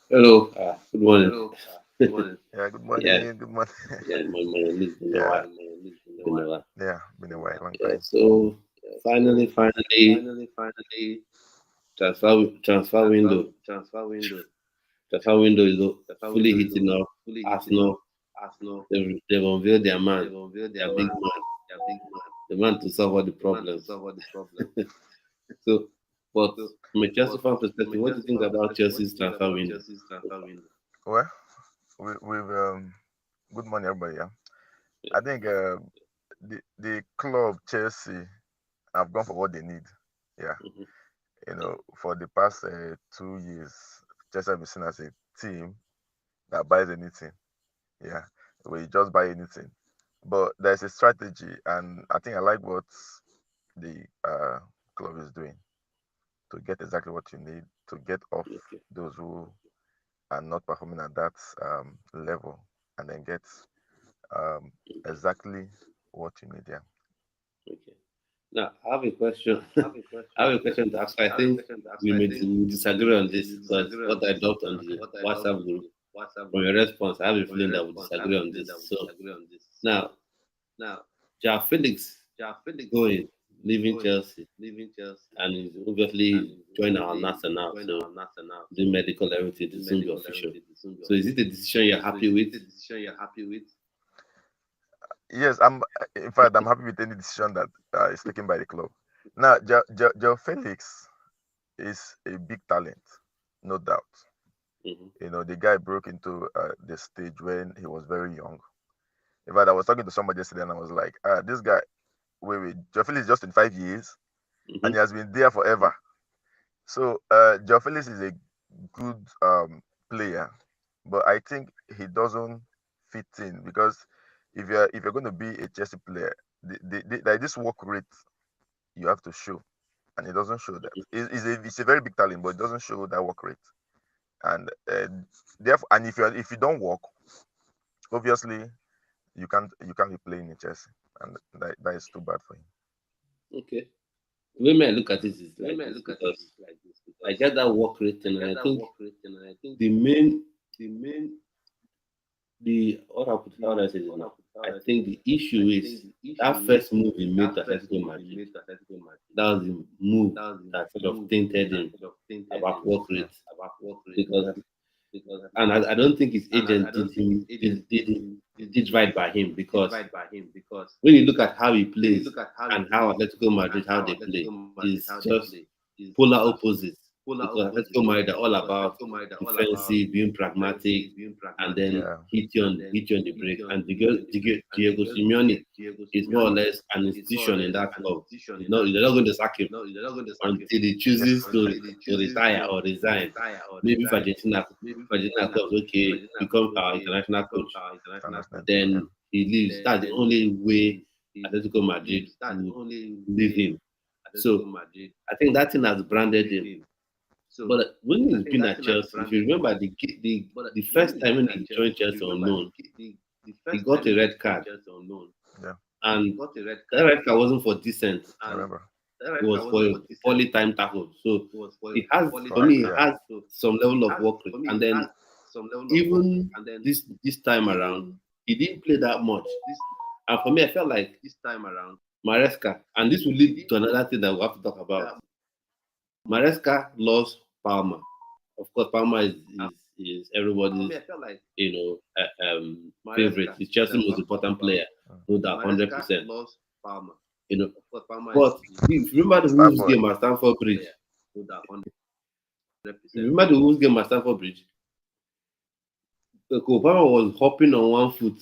Hello, good morning. Yeah, good Yeah, morning. Good morning. yeah, my name is been a Yeah, while. Been a while. yeah, been a while, long Yeah, time. so finally, transfer window, transfer window is fully heating up. Arsenal, they've unveiled their man, their big man, the man to solve all the problems. So, but from a Chelsea fan perspective, what do you think about Chelsea's transfer window so far? Well, we've good morning, everybody. Yeah, I think the club Chelsea have gone for what they need. Yeah, Mhm. for the past 2 years, Chelsea have been seen as a team that buys anything. Yeah, we just buy anything. But there's a strategy, and I think I like what the club is doing to get exactly what you need to get off Okay, those who are not performing at that level, and then get um, okay, exactly what you need. Yeah. okay. Now, I have a question. I have a question to ask. I think we disagree on this because what I dropped on the WhatsApp group from your response, I have a feeling that we disagree on this. So now, Joao Felix going, leaving Chelsea, and he's obviously joined our NASA now. So the medical everything will soon be official. So is it a decision you're happy with? Yes, I'm. In fact, I'm happy with any decision that is taken by the club. Now, Joao Felix is a big talent, no doubt. Hmm. The guy broke into the stage when he was very young. In fact, I was talking to somebody yesterday, and I was like, "This guy, wait, Joao Felix is just in 5 years, and Hmm. he has been there forever." So, Joao Felix is a good player, but I think he doesn't fit in because if you're going to be a Chelsea player, like this work rate you have to show, and it doesn't show that. It's a very big talent, but it doesn't show that work rate. And therefore, and if you don't work, obviously you can't be playing in Chelsea, and that is too bad for him. Okay. The way I look at it is like this because I get that work rate and I think the main the how do I say this now? I think the issue is that first move he made to Atletico Madrid. That was the move that sort of tainted him about work Yeah. rate because and I don't think his agent did right by him because when you look at how he plays and how Atletico Madrid how they play is just polar opposites because Atletico Madrid are all about defensive, being pragmatic, and then Yeah. hit you on the break. And Diego Simeone is more or less an institution in that club. They're not going to sack him until he chooses Yes. to retire or resign. Maybe if Argentina clubs okay become our international coach, Understand. Yeah. then he leaves. That's the only way Atletico Madrid would leave him. So I think that thing has branded him. But when he's been at Chelsea, if you remember the first time when he joined Chelsea on loan, he got a red card, Yeah. and that red card wasn't for dissent; I remember. it was for a poorly timed tackle. So he has, for Correct. me, he Yeah. has some level of work rate. And then even this time around, he didn't play that much. And for me, I felt like Maresca, and this will lead to another thing that we have to talk about. Maresca lost Palmer. Of course, Palmer is everybody's favorite. He's Chelsea's most important player, Mm. no doubt, 100%. You know, but if you remember the Star Wolves boy. game at Stamford Bridge, if you remember the Wolves game at Stamford Bridge, Palmer was hopping on one foot,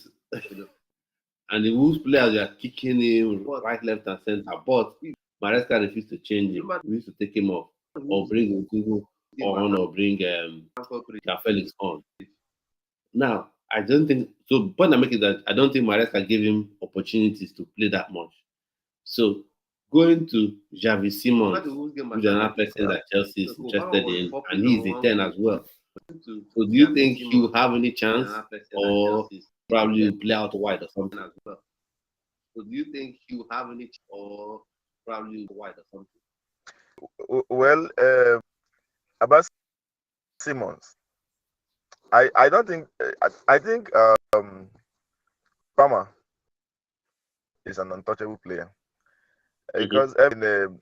and the Wolves players were kicking him right, left, and center. But Maresca refused to change him. He refused to take him off or bring Nkunku on or bring Joao Felix on. Now, I don't think so. The point I make is that I don't think Maresca gave him opportunities to play that much. So going to Xavi Simons, who's another person Yeah. that Chelsea is interested in, and he's a 10 as well. So do you think he will have any chance or probably play out wide or something? Well, about Simmons, I don't think I think Palmer is an untouchable player because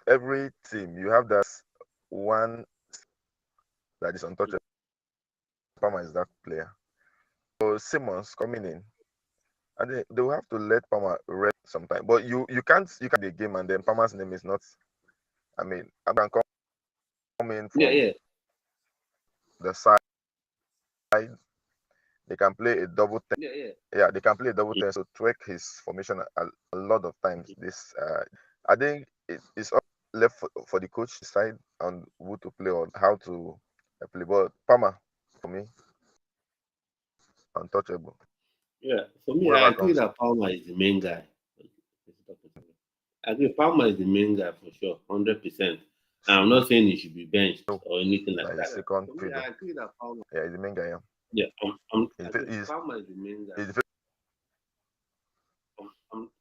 every team you have that one that is untouchable. Palmer is that player. So Simmons coming in, and they will have to let Palmer rest sometime. But you can't the game and then Palmer's name is not. I mean, I can come in Yeah, from yeah. the side. They can play a double 10. Yeah, yeah. Yeah, they can play a double 10. So tweak his formation a lot of times. This I think it's all left for the coach to decide on who to play or how to play. But Palmer for me untouchable. Yeah. For me, I Whoever agree comes in. that Palmer is the main guy. I agree, Palmer is the main guy for sure, 100%. I'm not saying he should be benched No, or anything like that that. is second For me, fiddle. I agree that Palmer. Yeah, he's the main guy. Yeah. Yeah, He's, I the- agree. Palmer is the main guy. he's the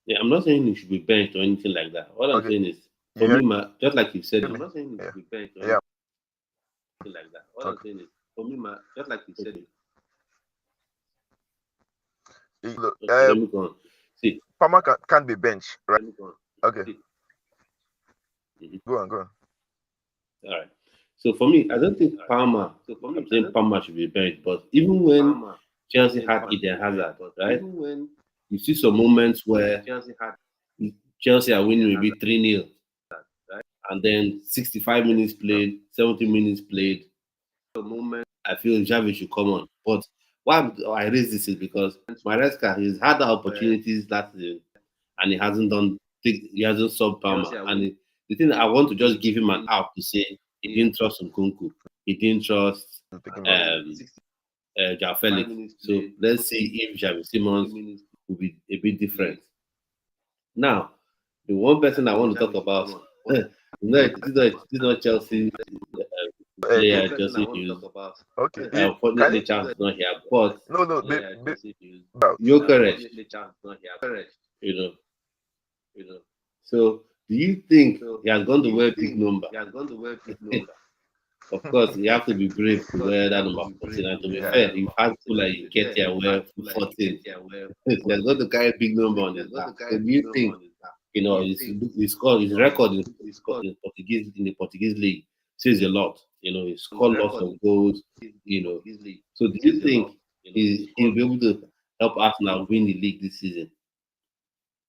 Yeah, I'm not saying he should be benched or anything like that. What I'm okay. saying is, You for hear me, just like you said, me? I'm not saying he Yeah. should be benched or Yeah. anything like that. What I'm Okay. saying is, for me, just like you said, Look, okay, let me go on. See, Palmer can't be bench, right? let me go on. Okay. See. Mhm. Go on. Go on. All right. So for me, I don't think Palmer. I'm saying Palmer should be benched, but even when Chelsea had Eden Hazard, right? You see some moments where Chelsea are winning maybe 3-0, and then 65 minutes Yeah. played, 70 minutes played. I feel Xavi should come on. But why I raise this is because Maresca he's had the opportunities last season and he hasn't sub Palmer. And the thing I want to just give him an out to say he didn't trust Nkunku, he didn't trust To take him off. um Joao Felix. So let's see if Xavi Simons will be a bit different. Now, the one person I want to talk about, no, this is not Chelsea Okay. player Chelsea news. Okay. Can Unfortunately, you? Charles is not here, but No. About. Gyökeres, you know, So, do you think he has gone to wear big number? Of course, you have to be brave to wear that number 14. And to be Yeah. fair, you've had people like get here wear 14. He's going to carry big number on his back. So, do you think his record in the Portuguese league says a lot? He scored lots of goals. So, do you think he'll be able to help Arsenal win the league this season? I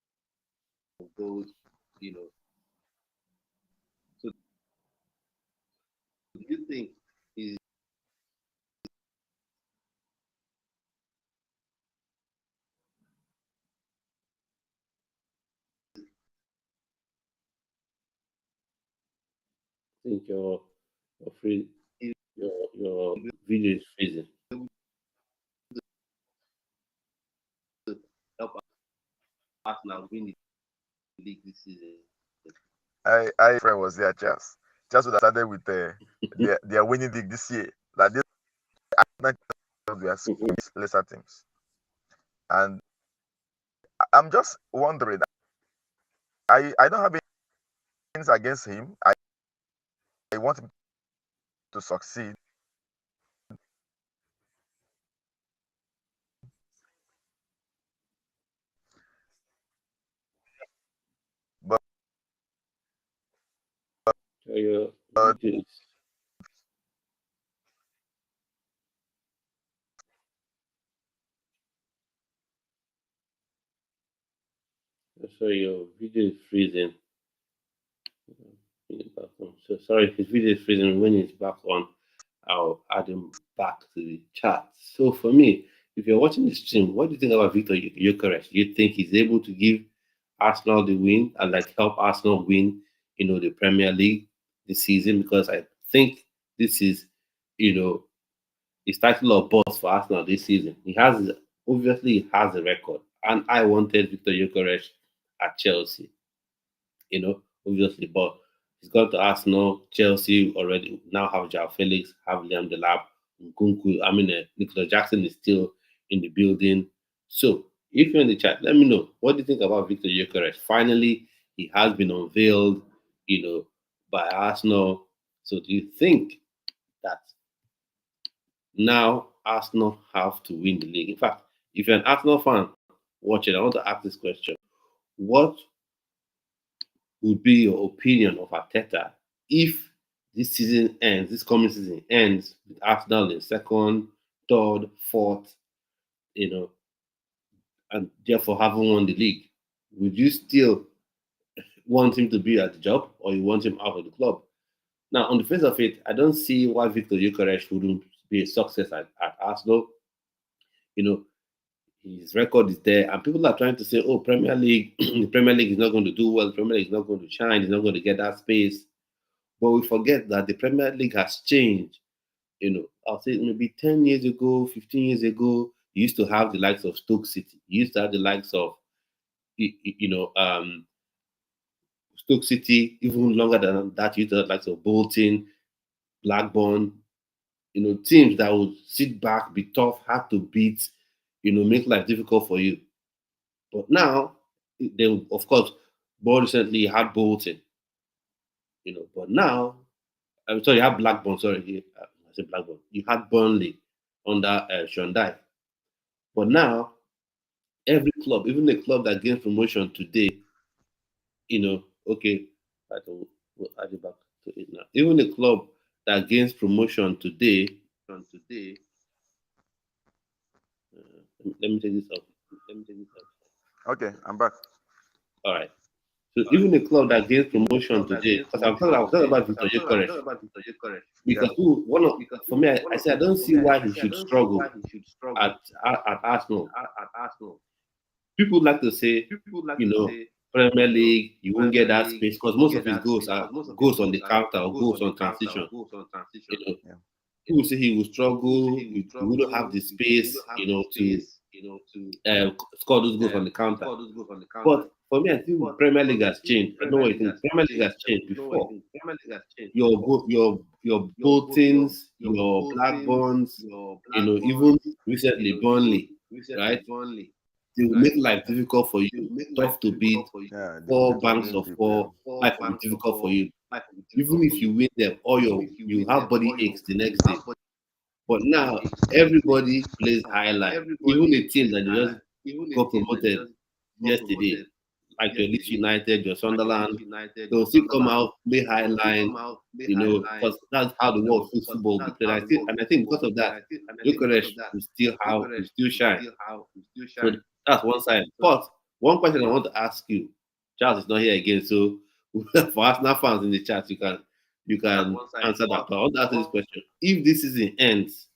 think your free your video is freezing. I friend was there, Charles. Charles would have started with their winning league this year. Like this, we are lesser teams, and I'm just wondering. I don't have things against him. I want him to succeed, but Your but video is so your video is freezing. Back on. So sorry if his video is freezing. When it's back on, I'll add him back to the chat. So for me, if you're watching the stream, what do you think about Victor Gyokeres? Do you think he's able to give Arsenal the win and like help Arsenal win, the Premier League this season? Because I think this is, you know, his title of boss for Arsenal this season. He has a record, and I wanted Victor Gyokeres at Chelsea. Obviously, but he's gone to Arsenal, Chelsea already now have Joao Felix, have Liam Delap, Nkunku. Nicolas Jackson is still in the building. So, if you're in the chat, let me know what do you think about Victor Gyokeres. Finally, he has been unveiled, by Arsenal. So, do you think that now Arsenal have to win the league? In fact, if you're an Arsenal fan watching, I want to ask this question: what would be your opinion of Arteta if this coming season ends with Arsenal in second, third, fourth, you know, and therefore haven't won the league? Would you still want him to be at the job, or you want him out of the club? Now, on the face of it, I don't see why Viktor Gyokeres wouldn't be a success at Arsenal. You know, his record is there, and people are trying to say, "Oh, Premier League, the Premier League is not going to do well. The Premier League is not going to shine. It's not going to get that space." But we forget that the Premier League has changed. I'll say maybe 10 years ago, 15 years ago, you used to have the likes of Stoke City. You used to have the likes of, Stoke City. Even longer than that, you used to have the likes of Bolton, Blackburn. Teams that would sit back, be tough, hard to beat. Make life difficult for you. But now, they of course, more recently had Bolton. But now, I'm sorry, you have Blackburn. Sorry, I said Blackburn. You had Burnley under Shondai. But now, every club, even the club that gains promotion today, okay, I don't we'll add it back to it now. Even the club that gains promotion today, let me take this up. Okay, I'm back. All right. So even the club that gains promotion today, because I'm talking about Victor Gyokeres, because for me, I say I don't see why he should struggle at Arsenal. People like to say, Premier League, you won't get that space because most of his goals are goals on the counter or goals on transition. Yeah. People say he will struggle, he wouldn't have the space, to score those goals on the counter. But for me, I think the Premier League has changed. I don't know what you think. Premier League has changed before. Your Boltons, your Blackburns, even recently Burnley, right? They will make life difficult for you, tough to beat, Yeah, four defensive banks win of people. four, life will be difficult for you. Even if you win them, or you have body aches the next day. But now everybody plays highlight. Even the team that just got promoted yesterday, like your Leeds United, your Sunderland, they'll still come out, play high line, because that's how the world sees football be played. I think because of that, Bucharest will still shine. So that's one side. But one question I want to ask you, Charles is not here again, so for Arsenal fans in the chat, you can answer that. But I want to ask you this question: if this season ends,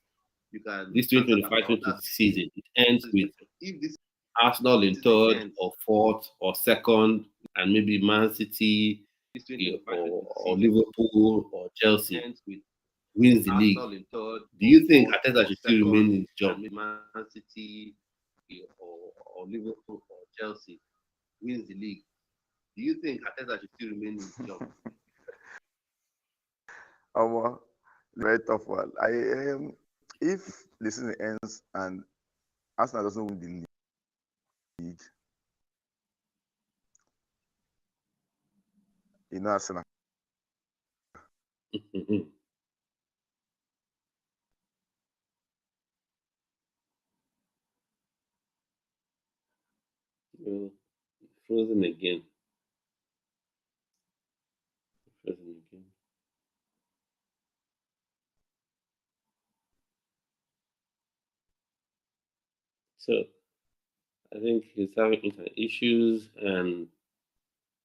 this 2025-2026 season, it ends with Arsenal in third or fourth or second, and maybe Man City, or Liverpool or Chelsea wins the league. Do you think Arteta should still remain in his job? Or Liverpool or Chelsea wins the league. Do you think Arteta should still remain in his job? Very tough one. If the season ends and Arsenal doesn't win the league, Arsenal. Frozen again. So I think he's having internet issues, and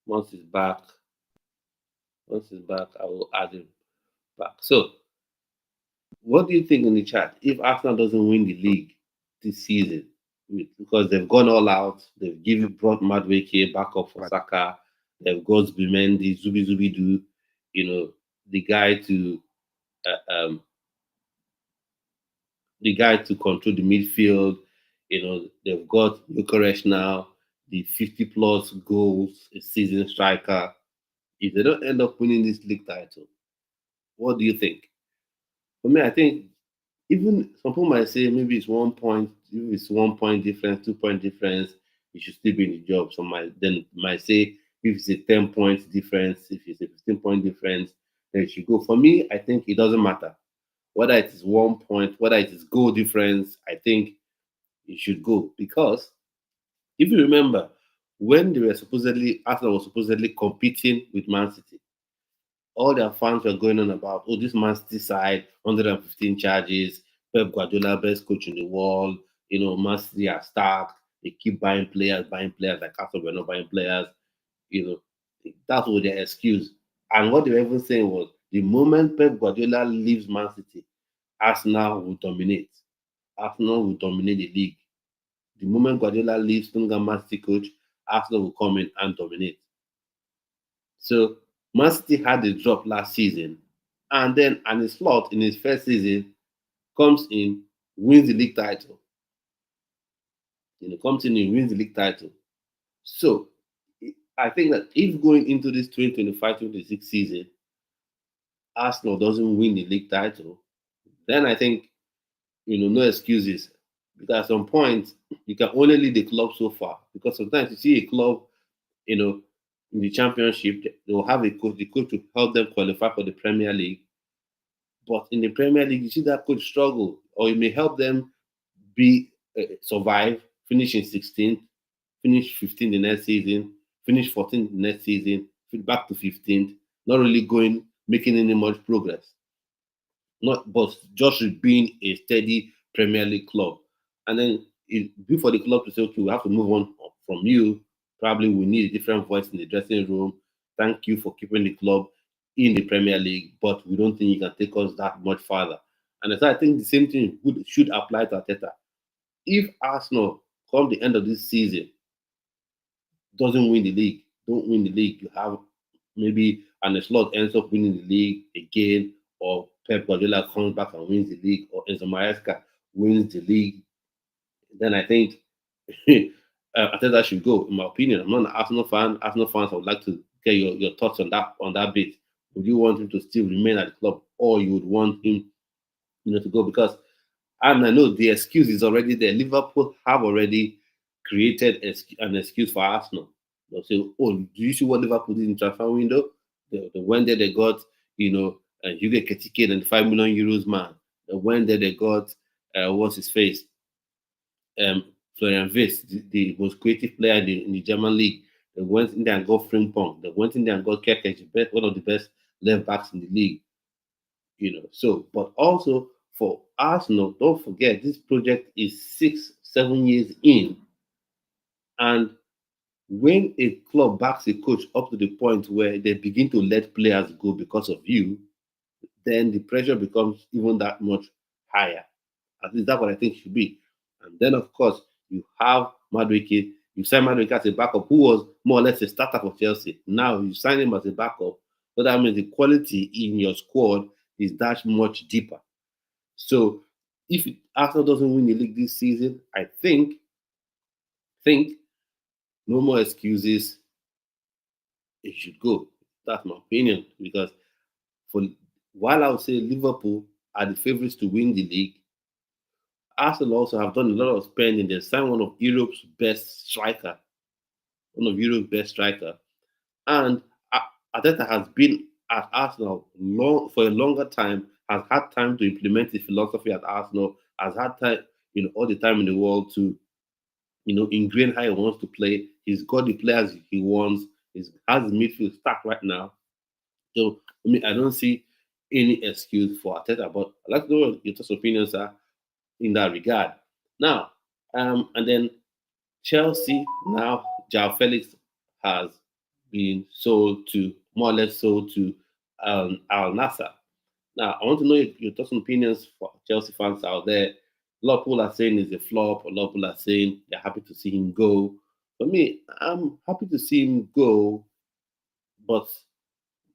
once he's back, I will add him back. So, what do you think in the chat? If Arsenal doesn't win the league this season, because they've gone all out, brought Madueke back up for Saka, they've got Zubimendi, Zubi, the guy to control the midfield. They've got Bucharest now, the 50 plus goals a season striker. If they don't end up winning this league title, what do you think? For me, I think even some people might say maybe it's 1 point, if it's 1 point difference, 2 point difference, you should still be in the job. Some might say if it's a 10 point difference, if it's a 15 point difference, then you should go. For me, I think it doesn't matter. whether it is 1 point, whether it is goal difference, I think he should go. Because if you remember, when they were supposedly, Arsenal was supposedly competing with Man City, all their fans were going on about, oh, this Man City side, 115 charges, Pep Guardiola, best coach in the world, Man City are stacked, they keep buying players, like Arsenal were not buying players, you know, that was their excuse. And what they were even saying was, the moment Pep Guardiola leaves Man City, Arsenal will dominate. Arsenal will dominate the league. The moment Guardiola leaves, Tunga Man City coach, Arsenal will come in and dominate. So Man City had a drop last season, and then Arne Slot in his first season comes in, wins the league title. Comes in and wins the league title. So I think that if going into this 2025-26 season, Arsenal doesn't win the league title, then I think no excuses. Because at some point you can only lead the club so far. Because sometimes you see a club, you know, in the championship, they will have a coach, the coach will help them qualify for the Premier League. But in the Premier League, you see that coach struggle, or it may help them be survive, finish in 16th, finish 15th the next season, finish 14th the next season, back to 15th, not really making any much progress. Not, but just being a steady Premier League club. And then it be for the club to say, okay, we have to move on from you. Probably we need a different voice in the dressing room. Thank you for keeping the club in the Premier League, but we don't think you can take us that much farther. And so I think the same thing should apply to Arteta. If Arsenal, come the end of this season, doesn't win the league, don't win the league, you have maybe and the slot ends up winning the league again, or Pep Guardiola comes back and wins the league, or Enzo Maresca wins the league, then I think Arteta should go. In my opinion, I'm not an Arsenal fan. Arsenal fans, I would like to get your thoughts on that bit. Would you want him to still remain at the club, or you would want him, to go? Because and I know the excuse is already there. Liverpool have already created an excuse for Arsenal. They'll say, "Oh, do you see what Liverpool did in transfer window? They went there, they got you get Ketike and €5 million man. They went there, they got what's his face, Florian Wirtz, the most creative player in the German league. They went in there and got Frimpong. They went in there and got Kekes, one of the best left backs in the league. So, but also for Arsenal, don't forget this project is 6-7 years in, and when a club backs a coach up to the point where they begin to let players go because of you, then the pressure becomes even that much higher. At least that's what I think it should be. And then, of course, you have Madueke. You sign Madueke as a backup, who was more or less a starter for Chelsea. Now you sign him as a backup, so that means the quality in your squad is that much deeper. So if Arsenal doesn't win the league this season, I think no more excuses. It should go. That's my opinion. Because for while I would say Liverpool are the favourites to win the league, Arsenal also have done a lot of spending. They signed one of Europe's best striker, and Arteta has been at Arsenal for a longer time. Has had time to implement his philosophy at Arsenal. Has had time, all the time in the world to, ingrain how he wants to play. He's got the players he wants. He has his midfield stacked right now. So I don't see any excuse for Arteta. But I'd like to know what your thoughts, opinions are in that regard. Now, and then Chelsea now, Joao Felix has been sold to, more or less sold to Al Nassr. Now, I want to know your thoughts and opinions for Chelsea fans out there. A lot of people are saying it's a flop. A lot of people are saying they're happy to see him go. For me, I'm happy to see him go, but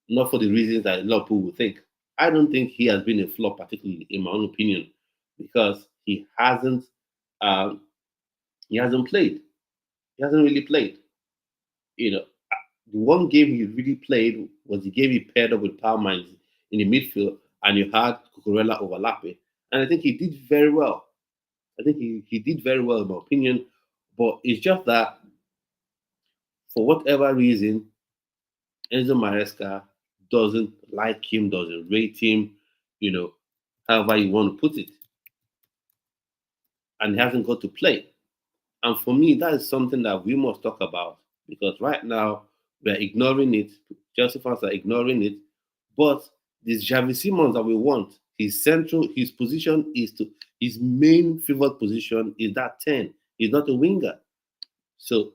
not for the reasons that a lot of people would think. I don't think he has been a flop, particularly in my own opinion, because um, he hasn't played. He hasn't really played. The one game he really played was the game he paired up with Palmer in the midfield, and you had Cucurella overlapping. And I think he did very well. I think he did very well, in my opinion. But it's just that, for whatever reason, Enzo Maresca doesn't like him, doesn't rate him, you know. however you want to put it, and he hasn't got to play. And for me, that is something that we must talk about because right now we're ignoring it. Chelsea fans are ignoring it. But this Xavi Simons that we want, his position is his main favored position is that 10. He's not a winger. So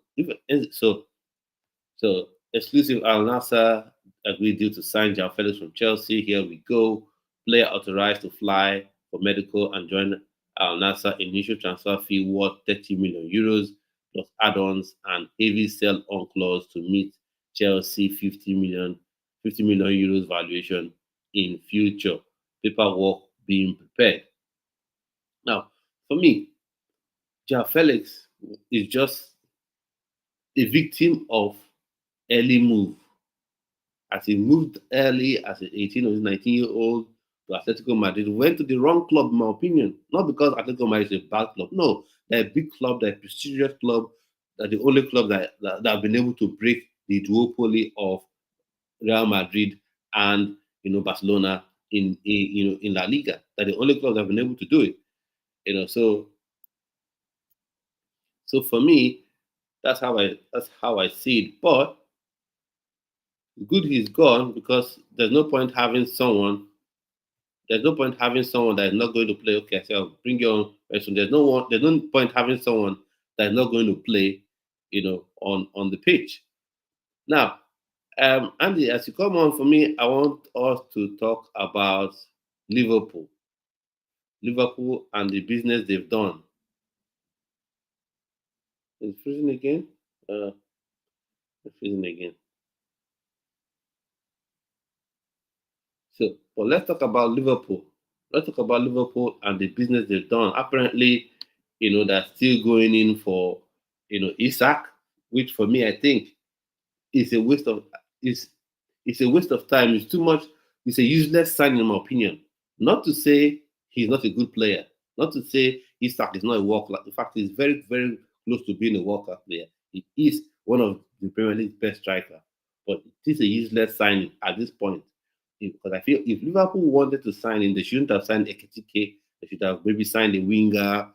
so exclusive Al Nassr agreed deal to sign Joao Felix from Chelsea. Here we go. Player authorized to fly for medical and join Al Nassr. Initial transfer fee worth 30 million euros plus add-ons and heavy sell-on clause to meet Chelsea 50 million euros valuation in future. Paperwork being prepared. Now, for me, Joao Felix is just a victim of early move. As he moved early as an 18 or 19-year-old to Atletico Madrid, went to the wrong club, in my opinion. Not because Atletico Madrid is a bad club. No, they're a big club, they're a prestigious club. They're the only club that have been able to break the duopoly of Real Madrid and Barcelona in La Liga. They're the only club that have been able to do it. So for me, that's how I see it. But good he's gone because there's no point having someone. There's no point having someone that is not going to play. Okay, so I'll bring your own person. There's no point having someone that is not going to play, on the pitch. Now, Andy, as you come on for me, I want us to talk about Liverpool. Liverpool and the business they've done. It's freezing again. It's freezing again. So, but let's talk about Liverpool. Let's talk about Liverpool and the business they've done. Apparently, they're still going in for, Isak, which for me, I think is a waste of is it's a waste of time. It's too much. It's a useless sign, in my opinion. Not to say he's not a good player. Not to say Isak is not a world class. In fact, he's very, very close to being a world class player. He is one of the Premier League's best striker. But it is a useless signing at this point. Because I feel if Liverpool wanted to sign him, they shouldn't have signed Ekitike. They should have maybe signed a winger,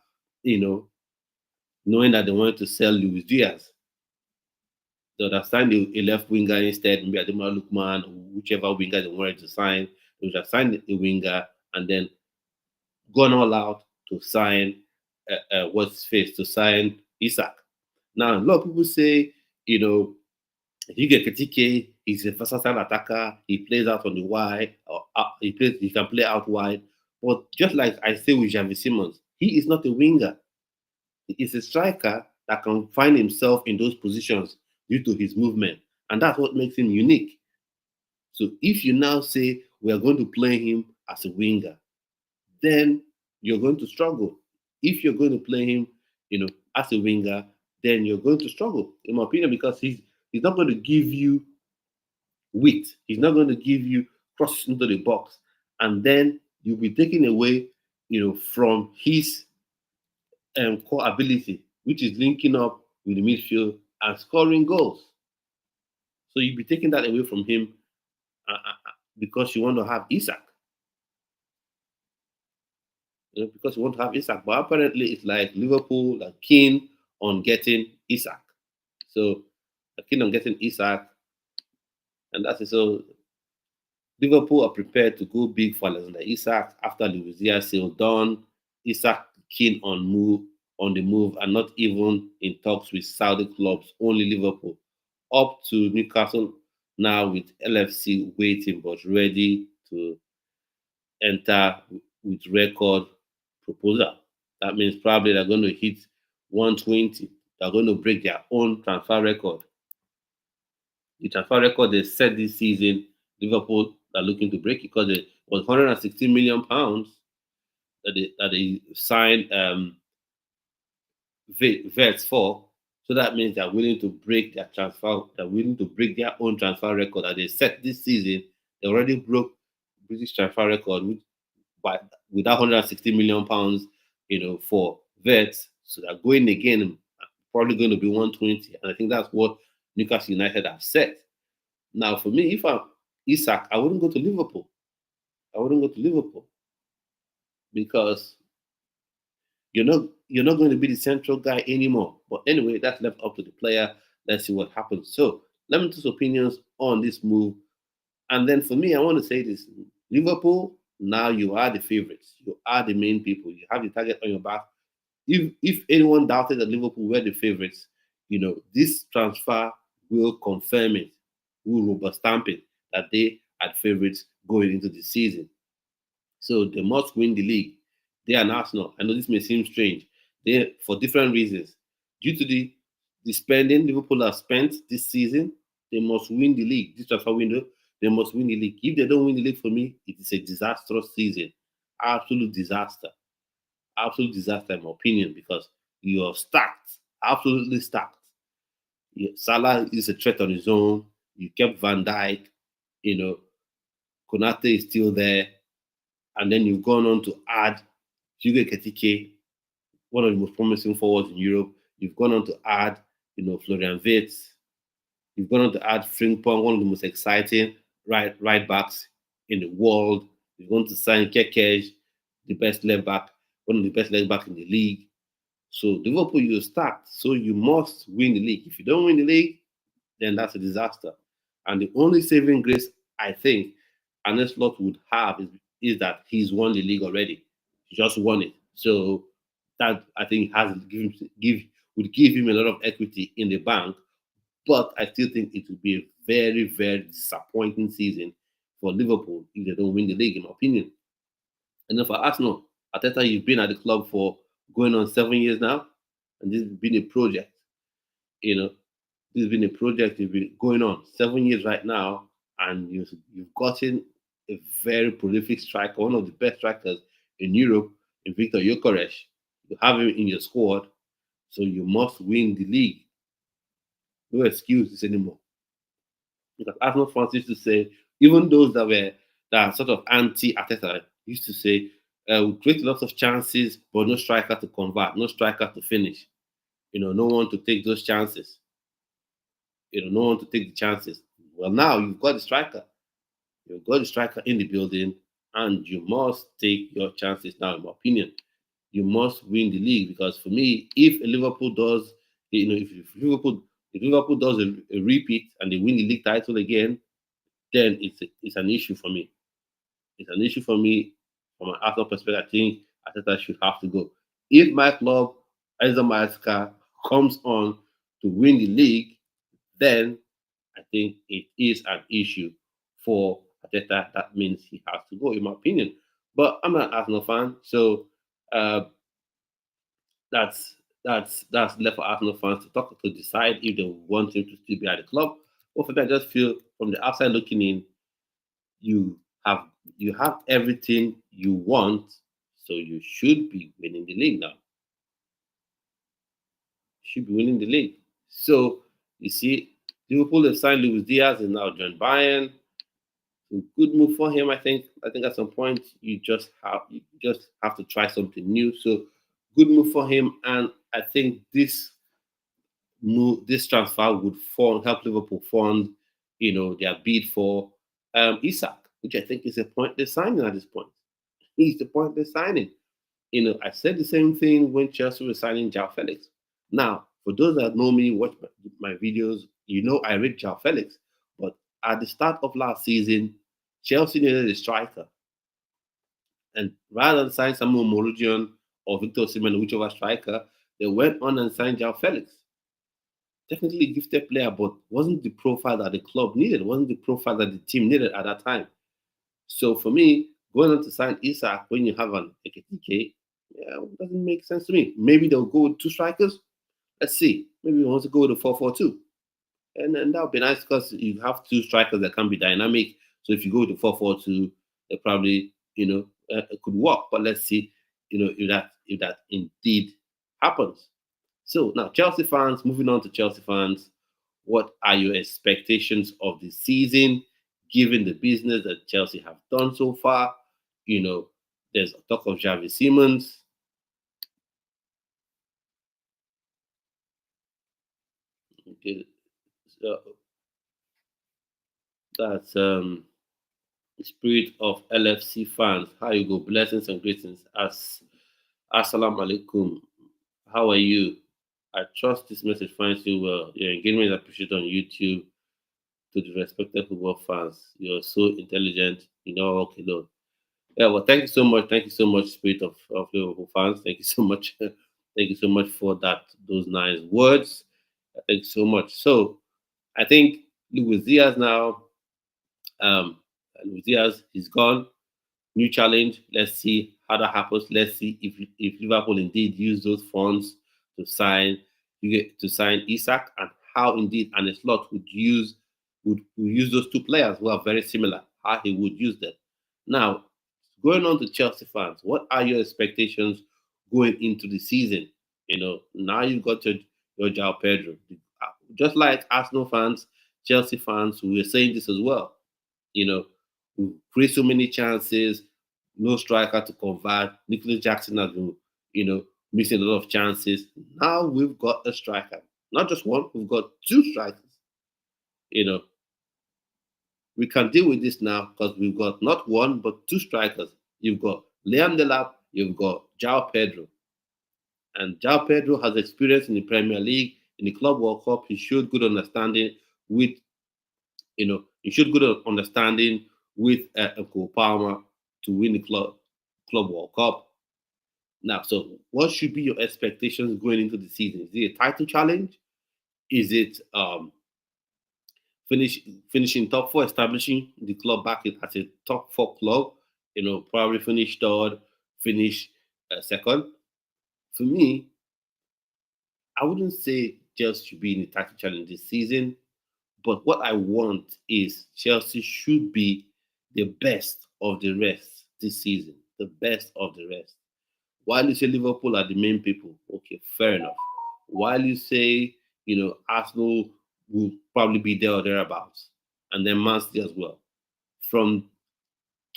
knowing that they wanted to sell Luis Diaz. They would have signed a left winger instead, maybe Ademola Lookman, or whichever winger they wanted to sign. They would have signed a winger and then gone all out to sign what's face to sign Isak. Now a lot of people say, you get Ketike, he's a versatile attacker, he plays out on the wide, or he can play out wide. But just like I say with Xavi Simons, he is not a winger. He is a striker that can find himself in those positions due to his movement. And that's what makes him unique. So if you now say we are going to play him as a winger, then you're going to struggle. If you're going to play him, as a winger, then you're going to struggle, in my opinion, because he's not going to give you width. He's not going to give you crosses into the box. And then you'll be taken away, from his core ability, which is linking up with the midfield and scoring goals. So you'll be taking that away from him because you want to have Isak. Because you want to have Isak. But apparently it's like Liverpool are keen on getting Isak. So they're keen on getting Isak. And that's it. So Liverpool are prepared to go big for Alexander Isak after Luis Diaz sale done. Isak keen on the move and not even in talks with Saudi clubs, only Liverpool. Up to Newcastle now with LFC waiting but ready to enter with record proposal. That means probably they're going to hit 120. They're going to break their own transfer record. The transfer record they set this season, Liverpool are looking to break it because it was 116 million pounds that they signed vets for. So that means they're willing to break their transfer. They're willing to break their own transfer record that they set this season. They already broke British transfer record with that 160 million pounds, for vets. So they're going again, probably going to be 120. And I think that's what Newcastle United have set. Now, for me, if I'm Isak, I wouldn't go to Liverpool. because you're not going to be the central guy anymore. But anyway, that's left up to the player. Let's see what happens. So Lemon's opinions on this move. And then for me, I want to say this: Liverpool, now you are the favorites. You are the main people. You have the target on your back. If anyone doubted that Liverpool were the favorites, this transfer will confirm it, will rubber stamp it that they are favorites going into the season. So they must win the league. They are Arsenal. I know this may seem strange. They for different reasons. Due to the spending Liverpool have spent this season, they must win the league. This transfer window, they must win the league. If they don't win the league for me, it is a disastrous season. Absolute disaster. Absolute disaster in my opinion, because you are stacked. Absolutely stacked. Salah is a threat on his own. You kept Van Dijk, you know, Konate is still there, and then you've gone on to add Hugo Ketike, one of the most promising forwards in Europe. You've gone on to add, Florian Wirtz. You've gone on to add Frimpong, one of the most exciting right backs in the world. You've gone to sign Kekej, the best left back, one of the best left back in the league. So Liverpool, you start. So you must win the league. If you don't win the league, then that's a disaster. And the only saving grace I think Arne Slot would have is that he's won the league already. He just won it. So that I think has would give him a lot of equity in the bank. But I still think it would be a very, very disappointing season for Liverpool if they don't win the league, in my opinion. And then for Arsenal, Ateta, you've been at the club for going on 7 years now, and this has been a project. You know, this has been a project you've been going on 7 years right now, and you've gotten a very prolific striker, one of the best strikers in Europe, in Viktor Gyokeres. You have him in your squad, so you must win the league. No excuses anymore. Because Arsenal fans used to say, even those that are sort of anti-Ateta used to say, we create lots of chances, but no striker to convert, no striker to finish. No one to take those chances. No one to take the chances. Well, now you've got the striker. You've got the striker in the building, and you must take your chances now, in my opinion. You must win the league because for me, if Liverpool does, if Liverpool does a repeat and they win the league title again, then it's an issue for me. It's an issue for me from an Arsenal perspective. I think Arteta should have to go. If my club, Enzo Maresca, comes on to win the league, then I think it is an issue for Arteta. That means he has to go, in my opinion. But I'm an Arsenal fan, so uh, that's left for Arsenal fans to decide if they want him to still be at the club. But for me, I just feel from the outside looking in, you have you have everything you want, so you should be winning the league now. Should be winning the league. So you see, Liverpool have signed Luis Diaz and now joined Bayern. A good move for him, I think. I think at some point you just have to try something new. So good move for him, and I think this transfer would help Liverpool fund, their bid for Isak, which I think is a pointless signing at this point. He's the pointless signing. I said the same thing when Chelsea was signing Joao Felix. Now, for those that know me, watch my videos, I rate Joao Felix. But at the start of last season, Chelsea needed a striker. And rather than sign Samuel Morugian or Victor Osimhen, whichever striker, they went on and signed Joao Felix. Technically a gifted player, but wasn't the profile that the club needed, wasn't the profile that the team needed at that time. So for me, going on to sign Isak when you have an Ekitike, yeah, it doesn't make sense to me. Maybe they'll go with two strikers. Let's see. Maybe we want to go with a 4-4-2. And then that would be nice because you have two strikers that can be dynamic. So if you go with the 4-4-2, it probably, it could work. But let's see, if that indeed happens. So now, Chelsea fans, moving on to Chelsea fans, what are your expectations of the season, given the business that Chelsea have done so far? There's talk of Xavi Simons. Okay, so that's Spirit of LFC fans, how you go? Blessings and greetings. Assalamu alaikum. How are you? I trust this message finds you well. Your engagement is appreciated on YouTube. To the respected football fans, you're so intelligent. You know, okay, Lord. Yeah, well, thank you so much. Thank you so much, Spirit of Liverpool fans. Thank you so much. Thank you so much for those nice words. Thank you so much. So, I think Luis Diaz now, um, Luis Diaz, he's gone. New challenge. Let's see how that happens. Let's see if Liverpool indeed use those funds to sign Isak, and how indeed Arne Slot would use those two players who are very similar. How he would use them. Now, going on to Chelsea fans, what are your expectations going into the season? Now you've got your Joao Pedro. Just like Arsenal fans, Chelsea fans, we were saying this as well. You know, we create so many chances, no striker to convert. Nicholas Jackson has been, missing a lot of chances. Now we've got a striker. Not just one, we've got two strikers. You know, we can deal with this now because we've got not one, but two strikers. You've got Liam Delap, you've got Joao Pedro. And Joao Pedro has experience in the Premier League, in the Club World Cup. He showed good understanding with, he showed good understanding with Cole Palmer to win the Club World Cup. Now, so what should be your expectations going into the season? Is it a title challenge? Is it finishing top four, establishing the club back as a top four club? Probably finish third, finish second. For me, I wouldn't say Chelsea should be in the title challenge this season, but what I want is Chelsea should be the best of the rest this season, the best of the rest. While you say Liverpool are the main people, okay, fair enough. While you say, Arsenal will probably be there or thereabouts, and then Man City as well. From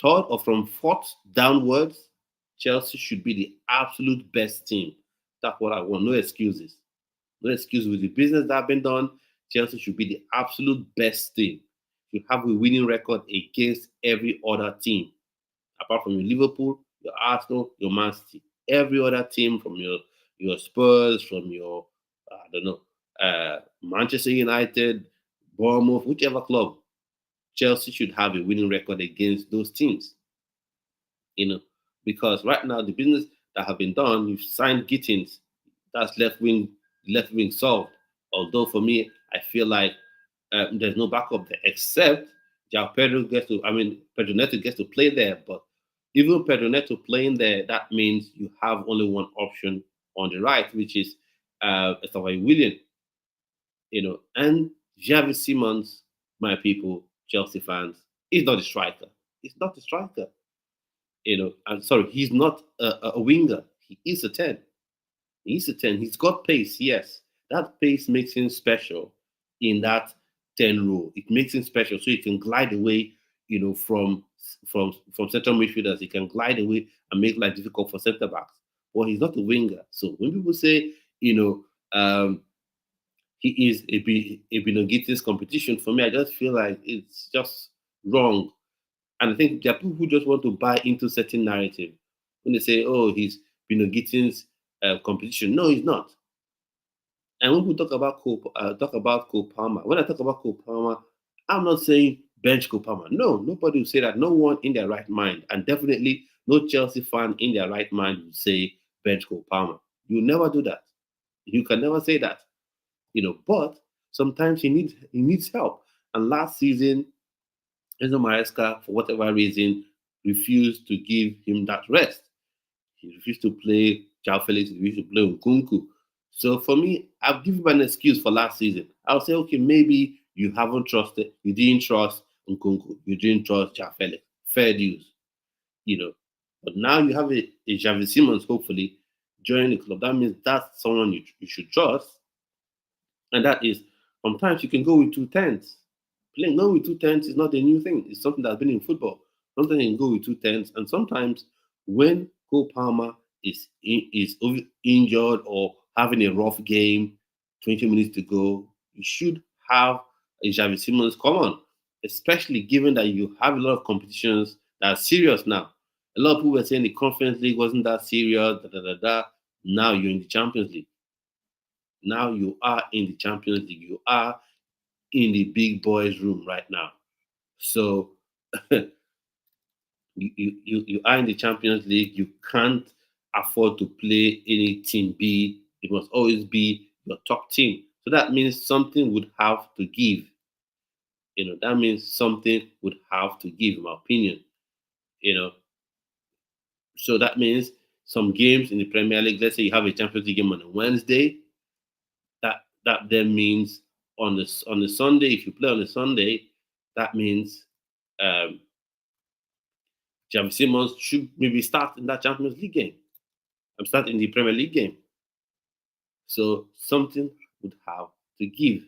third or from fourth downwards, Chelsea should be the absolute best team. That's what I want. No excuses. No excuse with the business that has been done. Chelsea should be the absolute best team. You have a winning record against every other team, apart from your Liverpool, your Arsenal, your Man City. Every other team, from your Spurs, from your Manchester United, Bournemouth, whichever club, Chelsea should have a winning record against those teams. Because right now the business that have been done, you've signed Gittins, that's left wing solved. Although for me, I feel like there's no backup there except Pedro Pedro Neto gets to play there, but even Pedro Neto playing there, that means you have only one option on the right, which is Xavi Willian. And Xavi Simons, my people, Chelsea fans, is not a striker. He's not a striker. I'm sorry, he's not a winger. He is a 10. He's a 10. He's got pace, yes. That pace makes him special in that 10 role. It makes him special so he can glide away, from central midfielders. He can glide away and make life difficult for centre backs. But he's not a winger. So when people say, he is a Binogitis competition, for me, I just feel like it's just wrong. And I think there are people who just want to buy into certain narrative. When they say, oh, he's Binogitin's competition. No, he's not. And when we talk about Cole Palmer, when I talk about Cole Palmer, I'm not saying bench Cole Palmer. No, nobody will say that. No one in their right mind, and definitely no Chelsea fan in their right mind will say bench Cole Palmer. You never do that. You can never say that. But sometimes he needs help. And last season, Enzo Maresca, for whatever reason, refused to give him that rest. He refused to play Joao Felix. He refused to play Nkunku. So for me, I've given him an excuse for last season. I'll say, okay, maybe you didn't trust Nkunku, you didn't trust Joao Felix. Fair dues, But now you have a Xavi Simons, hopefully, joining the club. That means that's someone you should trust. And that is, sometimes you can go with 2 10s. Going with 2 10s is not a new thing. It's something that's been in football. Sometimes you can go with 2 10s. And sometimes when Cole Palmer is injured or having a rough game, 20 minutes to go, you should have a Xavi Simons come on. especially given that you have a lot of competitions that are serious now. A lot of people were saying the Conference League wasn't that serious, da da da da. Now you're in the Champions League. Now you are in the Champions League. You are in the big boys' room right now. So you are in the Champions League. You can't afford to play any team B. It must always be your top team. So that means something would have to give. That means something would have to give, in my opinion. You know, so that means some games in the Premier League. Let's say you have a Champions League game on a Wednesday. That then means on the Sunday, if you play on a Sunday, that means um, Xavi Simons should maybe start in that Champions League game. I'm starting the Premier League game. So something would have to give.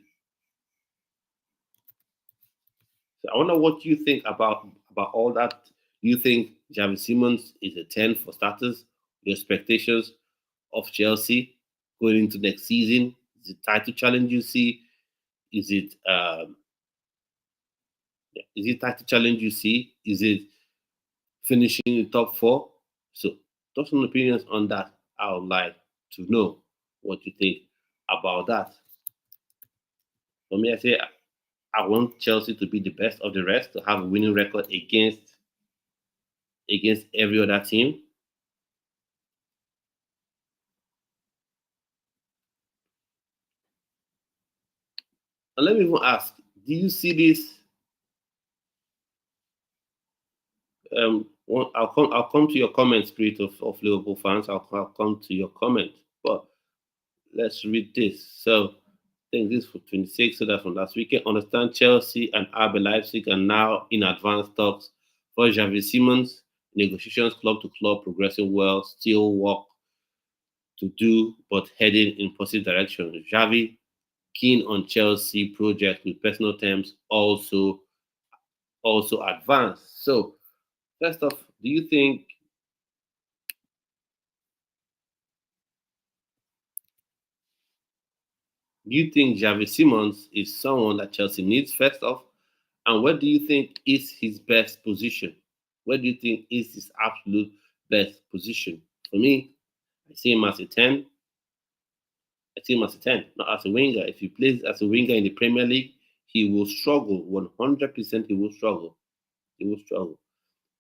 So I wonder what you think about all that. You think Xavi Simons is a 10 for starters? Your expectations of Chelsea going into next season? Is it title challenge you see? Is it title challenge you see? Is it finishing in the top four? So thoughts and opinions on that. I would like to know what you think about that. For me, I say I want Chelsea to be the best of the rest, to have a winning record against every other team. And let me even ask, do you see this? I'll come to your comment, spirit of Liverpool fans. I'll come to your comment. But let's read this. So I think this is for 26, so that's from last weekend. Understand Chelsea and RB Leipzig are now in advanced talks for Xavi Simons. Negotiations club to club progressing well, still work to do, but heading in positive direction. Xavi keen on Chelsea project with personal terms also advanced. So first off, do you think Xavi Simons is someone that Chelsea needs first off? And what do you think is his best position? What do you think is his absolute best position? For me, I see him as a 10. I see him as a 10, not as a winger. If he plays as a winger in the Premier League, he will struggle. 100% he will struggle. He will struggle.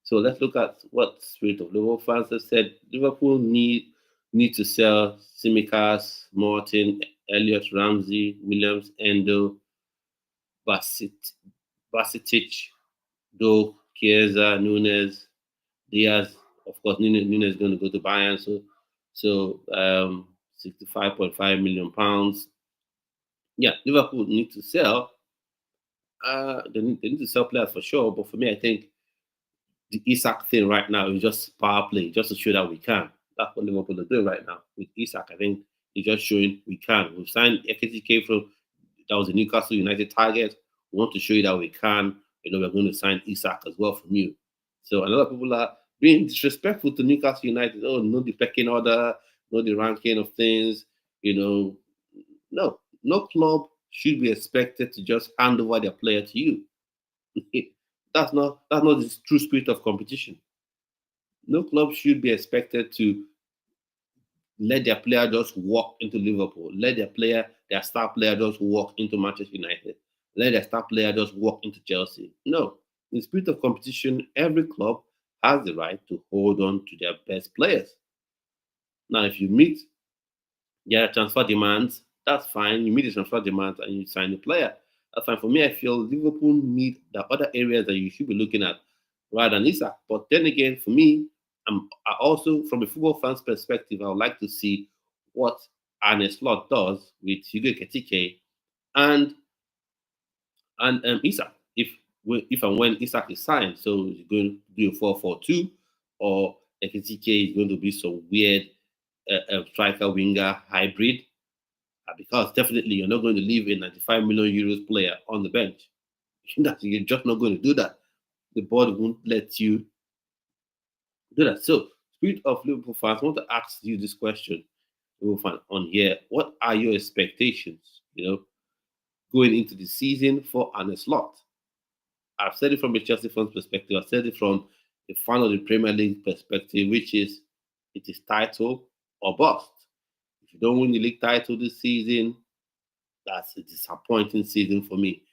So let's look at what Spirit of Liverpool fans have said. Liverpool need to sell Simicas, Martin, Elliot Ramsey, Williams, Endo, Basitic, Doak, Chiesa, Nunes, Diaz. Of course, Nunes is going to go to Bayern, so 65.5 million pounds. Yeah, Liverpool need to sell. They need to sell players for sure. But for me, I think the Isak thing right now is just power play, just to show that we can. That's what Liverpool are doing right now with Isak. I think it's just showing we can. We've signed Ekitike from that was a Newcastle United target. We want to show you that we can. We're going to sign Isak as well from you. So a lot of people are being disrespectful to Newcastle United. Oh, know the pecking order, know the ranking of things. No club should be expected to just hand over their player to you. That's not the true spirit of competition. No club should be expected to let their player just walk into Liverpool. Let their star player just walk into Manchester United. Let their star player just walk into Chelsea. No. In the spirit of competition, every club has the right to hold on to their best players. Now, if you meet their transfer demands, that's fine. You meet the transfer demands and you sign the player. That's fine. For me, I feel Liverpool need the other areas that you should be looking at rather than Isak. But then again, for me, I also, from a football fan's perspective, I would like to see what Arne Slot does with Hugo Ketike and Isak. If and when Isak is signed, so he's going to do a 4-4-2, or Ketike is going to be some weird striker winger hybrid. Because definitely you're not going to leave a 95 million euros player on the bench. You're just not going to do that. The board won't let you do that. So, spirit of Liverpool fans, I want to ask you this question, Liverpool fan, on here. What are your expectations, going into the season for Arne Slot? I've said it from a Chelsea fan's perspective. I've said it from a fan of the Premier League perspective, which is it is title or bust. If you don't win the league title this season, that's a disappointing season for me.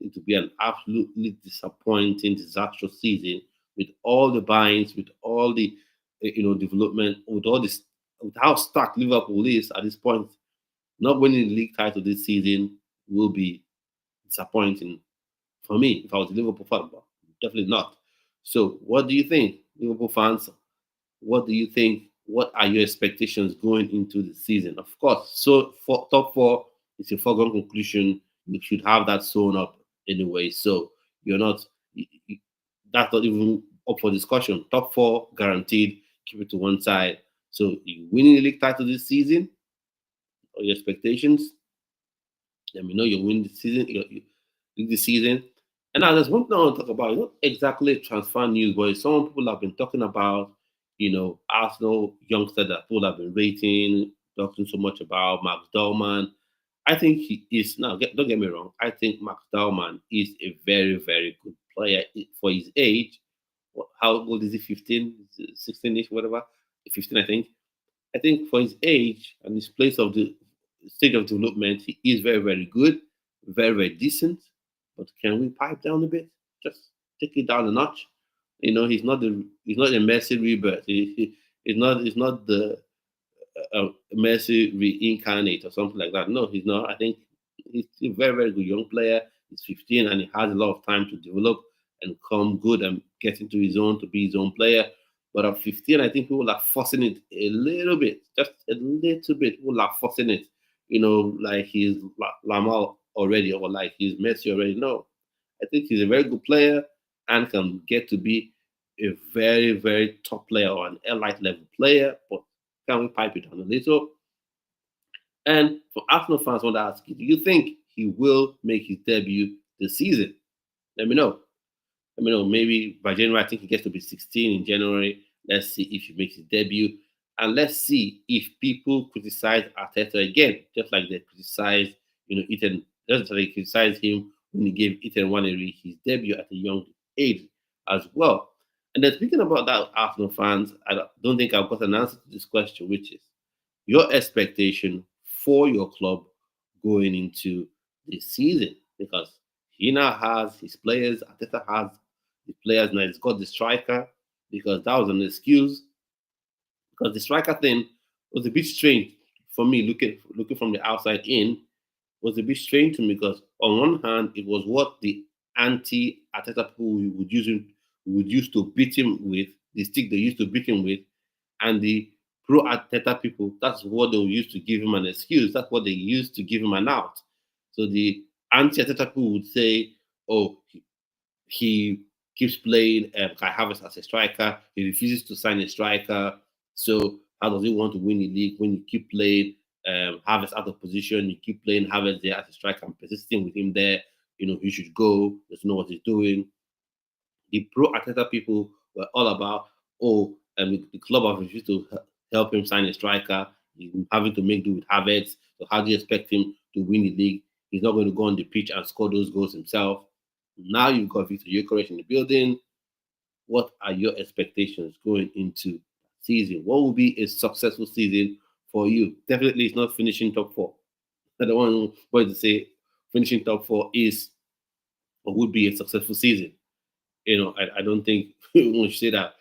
It will be an absolutely disappointing, disastrous season with all the buyings, with all the development, with all this, with how stacked Liverpool is at this point. Not winning the league title this season will be disappointing for me if I was a Liverpool fan, but definitely not. So, what do you think, Liverpool fans? What do you think? What are your expectations going into the season? Of course, so for top four, it's a foregone conclusion. You should have that sewn up anyway. So you're not. That's not even up for discussion. Top four guaranteed. Keep it to one side. So you winning the league title this season, or your expectations? Let me know you win the season. You win the season. And now there's one thing I want to talk about. It's not exactly transfer news, but some people have been talking about, Arsenal youngster that people have been rating, talking so much about Max Dallman. I think he is now. Don't get me wrong. I think Max Dallman is a very, very good player for his age. How old is he? 15, 16ish, whatever. 15, I think. I think for his age and his place of the stage of development, he is very, very good, very, very decent. But can we pipe down a bit? Just take it down a notch. He's not a Messi rebirth. He's not the Messi reincarnate or something like that. No, he's not. I think he's a very, very good young player. He's 15 and he has a lot of time to develop and come good and get into his own to be his own player. But at 15, I think people are forcing it a little bit, just a little bit. People are forcing it, like he's Lamal already or like he's Messi already. No, I think he's a very good player and can get to be a very, very top player or an elite level player. But can we pipe it down a little? And for Arsenal fans, I want to ask you, do you think he will make his debut this season? Let me know. Let me know. Maybe by January, I think he gets to be 16 in January. Let's see if he makes his debut. And let's see if people criticize Arteta again, just like they criticized, Ethan, just like they criticized him when he gave Ethan Waneri his debut at a young age as well. And then speaking about that, Arsenal fans, I don't think I've got an answer to this question, which is your expectation for your club going into this season. Because he now has his players, Arteta has his players, now he's got the striker, because that was an excuse. Because the striker thing was a bit strange for me, looking from the outside in, was a bit strange to me because on one hand, it was what the anti-Arteta people would use to beat him with, the stick they used to beat him with, and the pro-Arteta people, that's what they used to give him an excuse. That's what they used to give him an out. So the anti-Arteta people would say, oh, he keeps playing Kai Havertz as a striker. He refuses to sign a striker. So how does he want to win the league when you keep playing Havertz out of position? You keep playing Havertz there as a striker and persisting with him there. He should go. Doesn't know what he's doing. The pro Arteta people were all about, the club have refused to help him sign a striker. He's having to make do with Havertz. So how do you expect him to win the league? He's not going to go on the pitch and score those goals himself. Now you've got Viktor Gyokeres in the building. What are your expectations going into season? What will be a successful season for you? Definitely, it's not finishing top four. I don't want to say finishing top four is or would be a successful season. I don't think anyone should say that.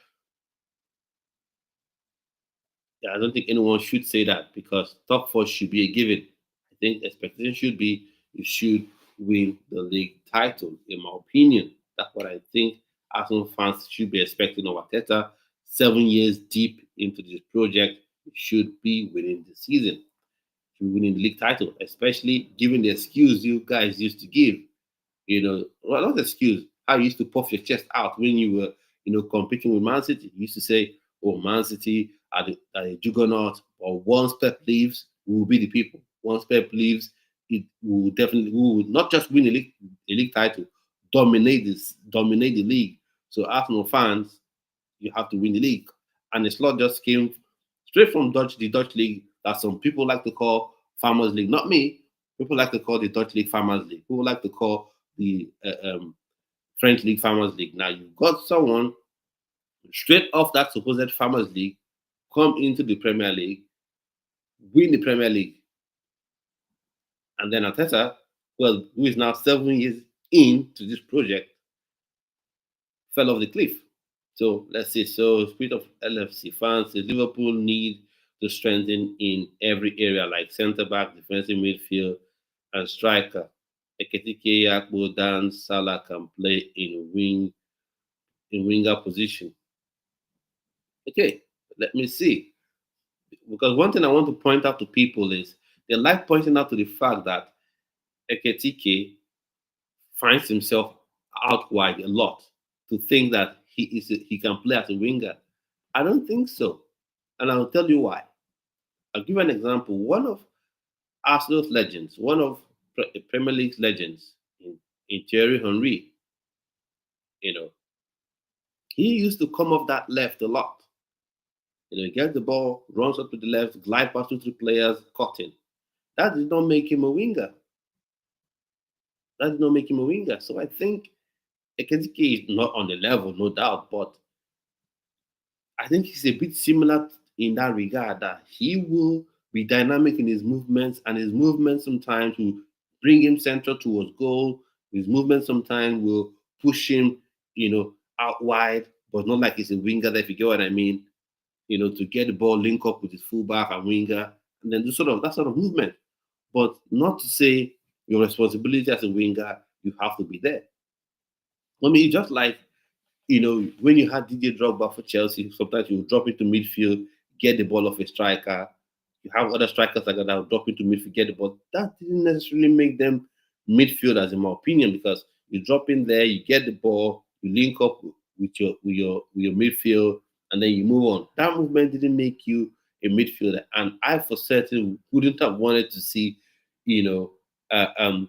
Yeah, I don't think anyone should say that because top four should be a given. I think expectation should be you should win the league title, in my opinion. That's what I think Arsenal fans should be expecting of Arteta. 7 years deep into this project, should be winning the season, should be winning the league title, especially given the excuse you guys used to give. Well, not excuse. How you used to puff your chest out when you were, competing with Man City. You used to say, "Oh, Man City are a juggernaut." But once Pep leaves, we will be the people. Once Pep leaves, we will not just win a league title, dominate the league. So Arsenal fans, you have to win the league, and the slot just came straight from the Dutch league that some people like to call Farmers League. Not me. People like to call the Dutch league Farmers League. People like to call the French League, Farmers League. Now you've got someone straight off that supposed Farmers League come into the Premier League, win the Premier League, and then Arteta, well, who is now 7 years into this project, fell off the cliff. So let's see. So spirit of LFC fans, the Liverpool need to strengthen in every area, like centre back, defensive midfield, and striker. Eketike, Akbo, Dan, Salah can play in winger position. Okay, let me see. Because one thing I want to point out to people is they like pointing out to the fact that Eketike finds himself out wide a lot to think that he can play as a winger. I don't think so, and I'll tell you why. I'll give you an example. One of Arsenal's legends, one of Premier League's legends, in Thierry Henry, you know, he used to come off that left a lot. Get the ball, runs up to the left, glide past 2, 3 players, cutting. That did not make him a winger. That did not make him a winger. So I think Eketike is not on the level, no doubt, but I think he's a bit similar in that regard, that he will be dynamic in his movements, and his movements sometimes will bring him central towards goal. His movements sometimes will push him, out wide, but not like he's a winger, if you get what I mean. To get the ball, link up with his fullback and winger, and then do that sort of movement. But not to say your responsibility as a winger, you have to be there. I mean, just like, when you had Didier Drogba for Chelsea, sometimes you drop into midfield, get the ball off a striker. You have other strikers like that will drop into midfield, get the ball. That didn't necessarily make them midfielders, in my opinion, because you drop in there, you get the ball, you link up with your midfield, and then you move on. That movement didn't make you a midfielder, and I for certain wouldn't have wanted to see, Thierry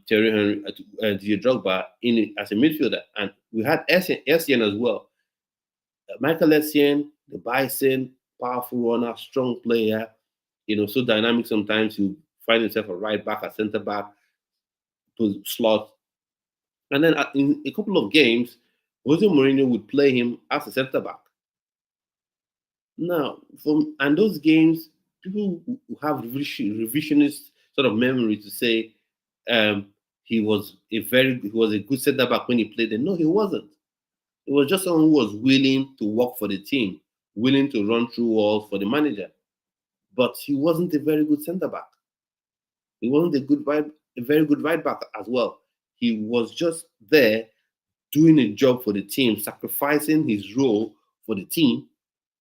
Henry, Didier Drogba in it as a midfielder. And we had Essien as well. Michael Essien, the Bison, powerful runner, strong player, so dynamic sometimes. You find himself a right back, a centre back, to slot. And then in a couple of games, Jose Mourinho would play him as a centre back. Now, and those games, people who have revisionist sort of memory to say he was a good centre back when he played there. No, he wasn't. It was just someone who was willing to work for the team, willing to run through walls for the manager. But he wasn't a very good centre back. He wasn't a very good right back as well. He was just there doing a job for the team, sacrificing his role for the team,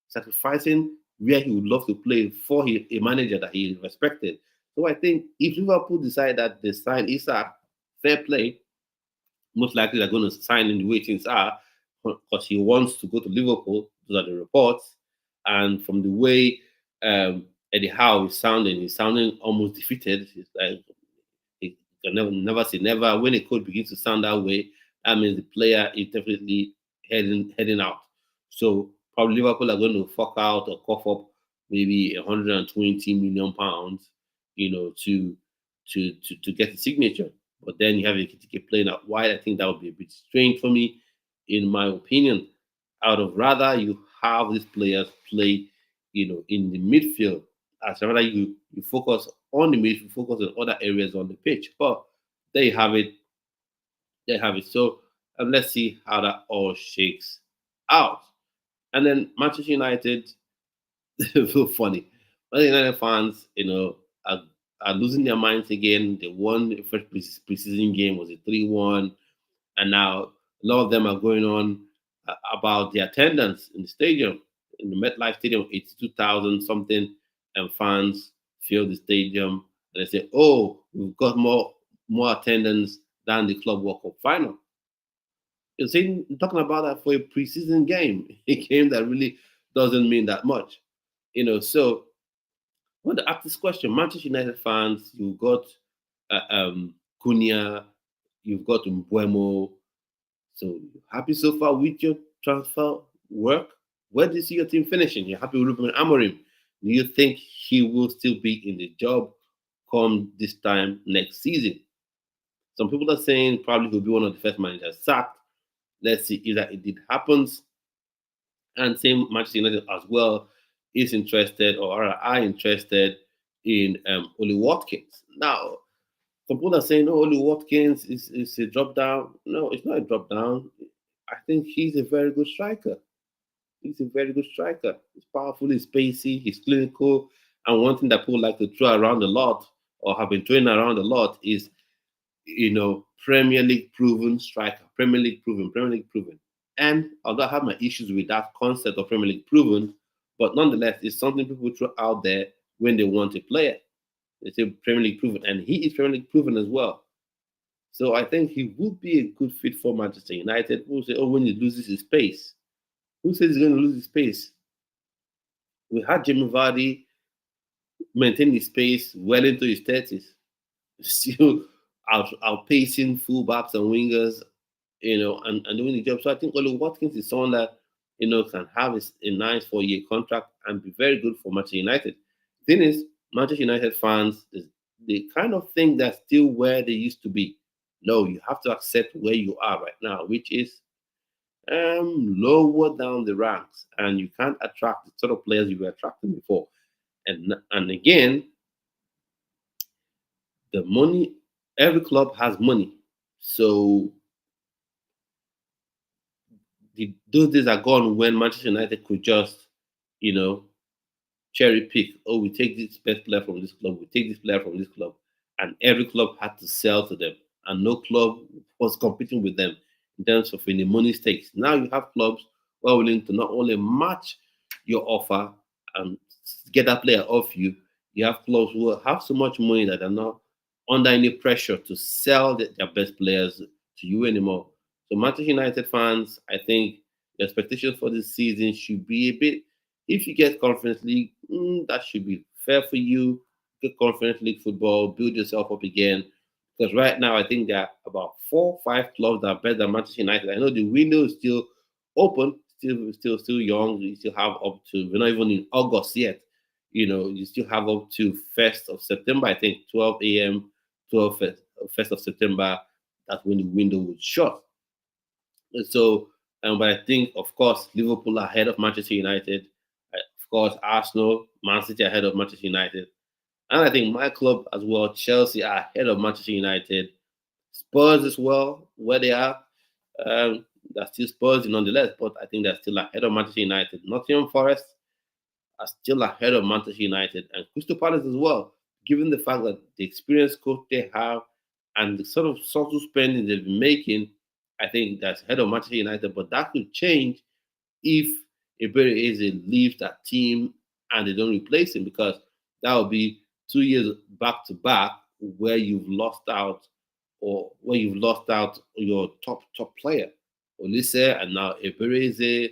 sacrificing where he would love to play for a manager that he respected. So I think if Liverpool decide that they sign Isak, fair play, most likely they're going to sign in the way things are, because he wants to go to Liverpool. Those are the reports. And from the way Eddie Howe is sounding, he's sounding almost defeated. He's like, he can never say never. When a coach begins to sound that way, that means the player is definitely heading out. So probably Liverpool are going to fork out or cough up maybe 120 million pounds, to get the signature. But then you have Ekitike playing out wide. I think that would be a bit strange for me, in my opinion. I would have rather you have these players play, in the midfield, as rather you focus on the midfield, focus on other areas on the pitch. But there you have it. There you have it. So let's see how that all shakes out. And then Manchester United, so funny. Manchester United fans, are losing their minds again. They won the first preseason game, was a 3-1. And now a lot of them are going on about the attendance in the stadium, in the MetLife Stadium, 82,000 something, and fans fill the stadium. And they say, oh, we've got more attendance than the Club World Cup final. You're talking about that for a preseason game, a game that really doesn't mean that much. So I want to ask this question. Manchester United fans, you've got Cunha, you've got Mbuemo. So happy so far with your transfer work? Where do you see your team finishing? You're happy with Ruben Amorim. Do you think he will still be in the job come this time next season? Some people are saying probably he'll be one of the first managers sacked. Let's see if that indeed happens. And same Manchester United as well is interested or are interested in Oli Watkins. Now, some people are saying, "Oh, Oli Watkins is a drop down." No, it's not a drop down. I think he's a very good striker. He's a very good striker. He's powerful, he's spacey, he's clinical. And one thing that people like to throw around a lot or have been throwing around a lot is, Premier League proven striker, Premier League proven, Premier League proven. And although I have my issues with that concept of Premier League proven, but nonetheless, it's something people throw out there when they want a player. They say Premier League proven, and he is Premier League proven as well. So I think he would be a good fit for Manchester United. People say, "Oh, when he loses his pace," who says he's going to lose his pace? We had Jamie Vardy maintain his pace well into his 30s, still outpacing fullbacks and wingers, and doing the job. So I think Oli Watkins is someone that, can have a nice 4-year contract and be very good for Manchester United. Thing is, Manchester United fans, they kind of think they're still where they used to be. No, you have to accept where you are right now, which is lower down the ranks, and you can't attract the sort of players you were attracting before. And again, the money, every club has money. So those days are gone when Manchester United could just, cherry pick. Oh, we take this best player from this club, we take this player from this club. And every club had to sell to them. And no club was competing with them in terms of any money stakes. Now you have clubs who are willing to not only match your offer and get that player off you, you have clubs who have so much money that they're not under any pressure to sell their best players to you anymore. So Manchester United fans, I think the expectations for this season should be a bit, if you get Conference League, that should be fair for you. Get Conference League football, build yourself up again. Because right now, I think there are about 4 or 5 clubs that are better than Manchester United. I know the window is still open, still young. You still have up to, we're not even in August yet. You still have up to 1st of September, I think, 12 a.m., 1st of September. That's when the window would shut. So, but I think, of course, Liverpool are ahead of Manchester United. Of course, Arsenal, Man City are ahead of Manchester United. And I think my club as well, Chelsea, are ahead of Manchester United. Spurs as well, where they are. They're still Spurs nonetheless, but I think they're still ahead of Manchester United. Nottingham Forest are still ahead of Manchester United and Crystal Palace as well, given the fact that the experienced coach they have and the sort of subtle spending they've been making, I think that's ahead of Manchester United. But that could change if Iberi Eze leaves that team and they don't replace him, because that will be 2 years back to back where you've lost out your top player, Olise, and now Iberi Eze.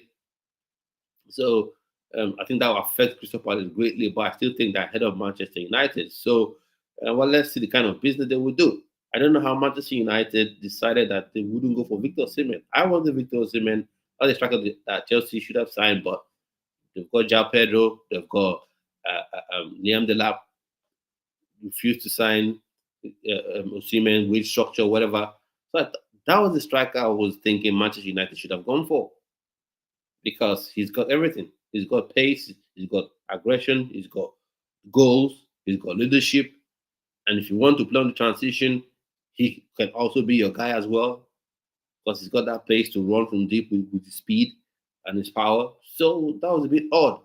So I think that will affect Crystal Palace greatly, but I still think they're ahead of Manchester United. So, let's see the kind of business they will do. I don't know how Manchester United decided that they wouldn't go for Viktor Osimhen. I wanted Viktor Osimhen as a striker that Chelsea should have signed, but they've got Joao Pedro, they've got Liam Delap, refused to sign Osimhen, wage structure, whatever. So that was the striker I was thinking Manchester United should have gone for, because he's got everything. He's got pace, he's got aggression, he's got goals, he's got leadership. And if you want to play on the transition, he can also be your guy as well, because he's got that pace to run from deep with his speed and his power. So that was a bit odd.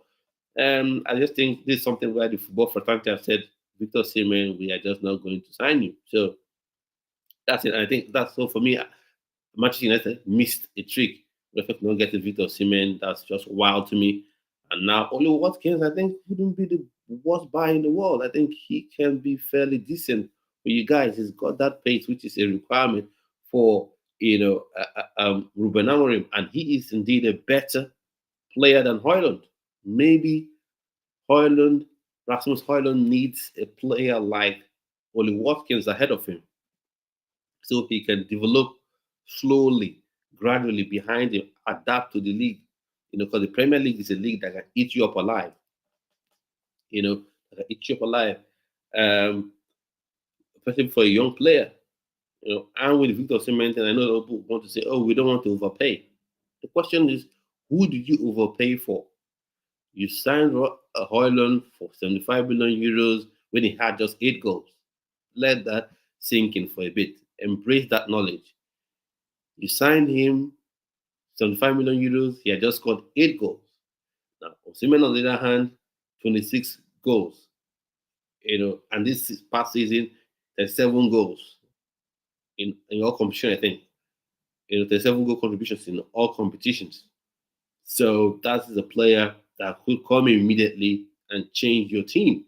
I just think this is something where the football fraternity have said, Viktor Osimhen, we are just not going to sign you. So that's it. And I think that's all for me. Manchester United missed a trick. If not getting Viktor Osimhen, that's just wild to me. And now Oli Watkins, I think, wouldn't be the worst buy in the world. I think he can be fairly decent for you guys. He's got that pace, which is a requirement for Ruben Amorim, and he is indeed a better player than Højlund. Maybe Rasmus Højlund needs a player like Oli Watkins ahead of him, so he can develop slowly, gradually behind him, adapt to the league. Because the Premier League is a league that can eat you up alive. That can eat you up alive. Especially for a young player. And with Victor Osimhen, I know a lot of people want to say, "Oh, we don't want to overpay." The question is, who did you overpay for? You signed Højlund for 75 million euros when he had just 8 goals. Let that sink in for a bit. Embrace that knowledge. You signed him 75 million euros. He had just scored 8 goals. Now, Osimhen, on the other hand, 26 goals. And this past season, there's 7 goals in all competition, I think. There's 7 goal contributions in all competitions. So that is a player that could come immediately and change your team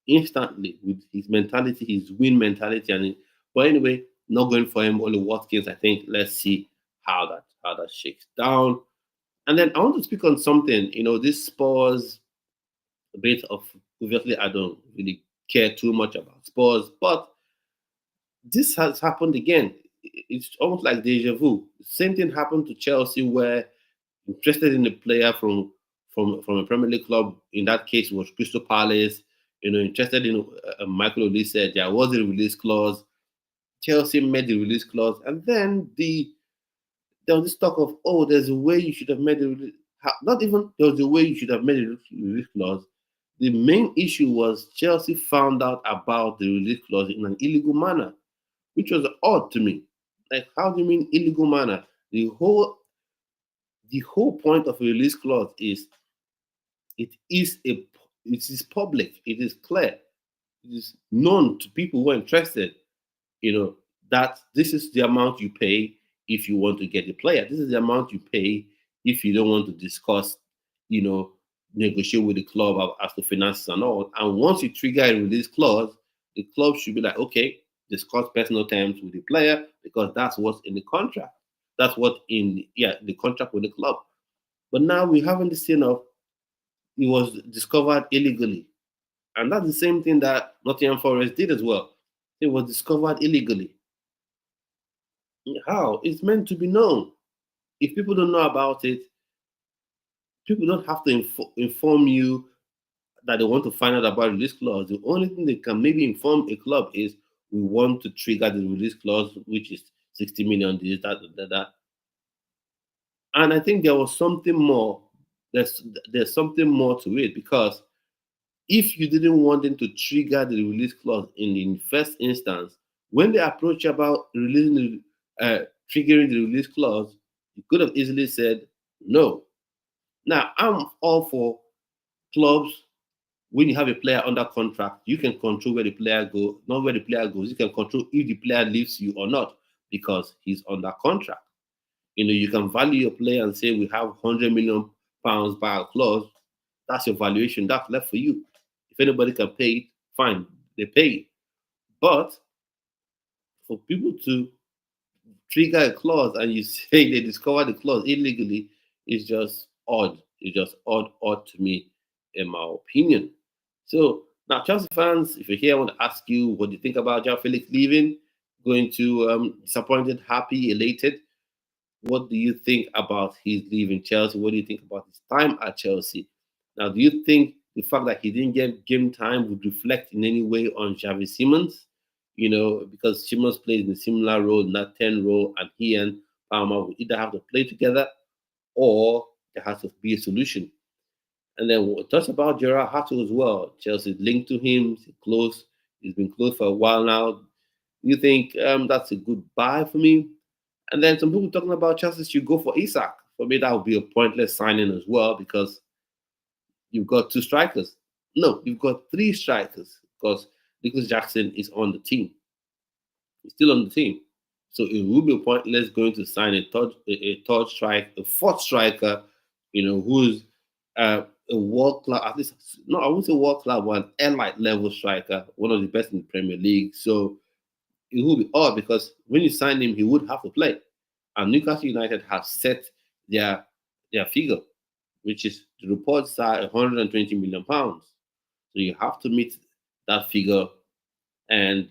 instantly with his mentality, his win mentality. But anyway, not going for him. Only Watkins. I think. Let's see how that shakes down. And then I want to speak on something. This Spurs a bit of obviously I don't really care too much about Spurs, but this has happened again. It's almost like deja vu. Same thing happened to Chelsea where interested in a player from a Premier League club. In that case, it was Crystal Palace. Interested in Michael Olise. There was a release clause. Chelsea made the release clause, and then there was this talk of, oh, there's a way you should have made the release. Not even there was a way you should have made the release clause. The main issue was Chelsea found out about the release clause in an illegal manner, which was odd to me. Like, how do you mean illegal manner? The whole point of a release clause is it is public, it is clear, it is known to people who are interested, that this is the amount you pay if you want to get the player. This is the amount you pay if you don't want to discuss, negotiate with the club as to finances and all. And once you trigger a release clause, the club should be like, okay, discuss personal terms with the player because that's what's in the contract. That's what the contract with the club. But now we haven't seen of it was discovered illegally. And that's the same thing that Nottingham Forest did as well. It was discovered illegally. How? It's meant to be known. If people don't know about it, people don't have to inform you that they want to find out about release clause. The only thing they can maybe inform a club is we want to trigger the release clause, which is 60 million, this, that. And I think there was something more. There's something more to it because if you didn't want them to trigger the release clause in the first instance, when they approach you about triggering the release clause, you could have easily said no. Now, I'm all for clubs. When you have a player under contract, you can control where the player goes, not where the player goes. You can control if the player leaves you or not because he's under contract. You can value your player and say we have £100 million buyout clause. That's your valuation. That's left for you. If anybody can pay it, fine, they pay it. But for people to trigger a clause and you say they discovered the clause illegally, it's just odd. It's just odd to me, in my opinion. So now, Chelsea fans, if you're here, I want to ask you what do you think about Joao Felix leaving? Going to disappointed, happy, elated? What do you think about his leaving Chelsea? What do you think about his time at Chelsea? Now, do you think the fact that he didn't get game time would reflect in any way on Xavi Simons? Because Simons plays in a similar role, in that 10 role, and he and Palmer will either have to play together or there has to be a solution. And then we'll talk about Gerard Hato as well. Chelsea's linked to him. He's close. He's been close for a while now. You think that's a good buy for me? And then some people talking about Chelsea should go for Isak. For me, that would be a pointless signing as well because you've got 2 strikers. No, you've got 3 strikers because Nicholas Jackson is on the team. He's still on the team. So it would be pointless going to sign a fourth striker, who's a world class, at least, no, I wouldn't say world class, but an elite level striker, one of the best in the Premier League. So it would be odd because when you sign him, he would have to play. And Newcastle United have set their figure, which is the reports are £120 million. So you have to meet that figure and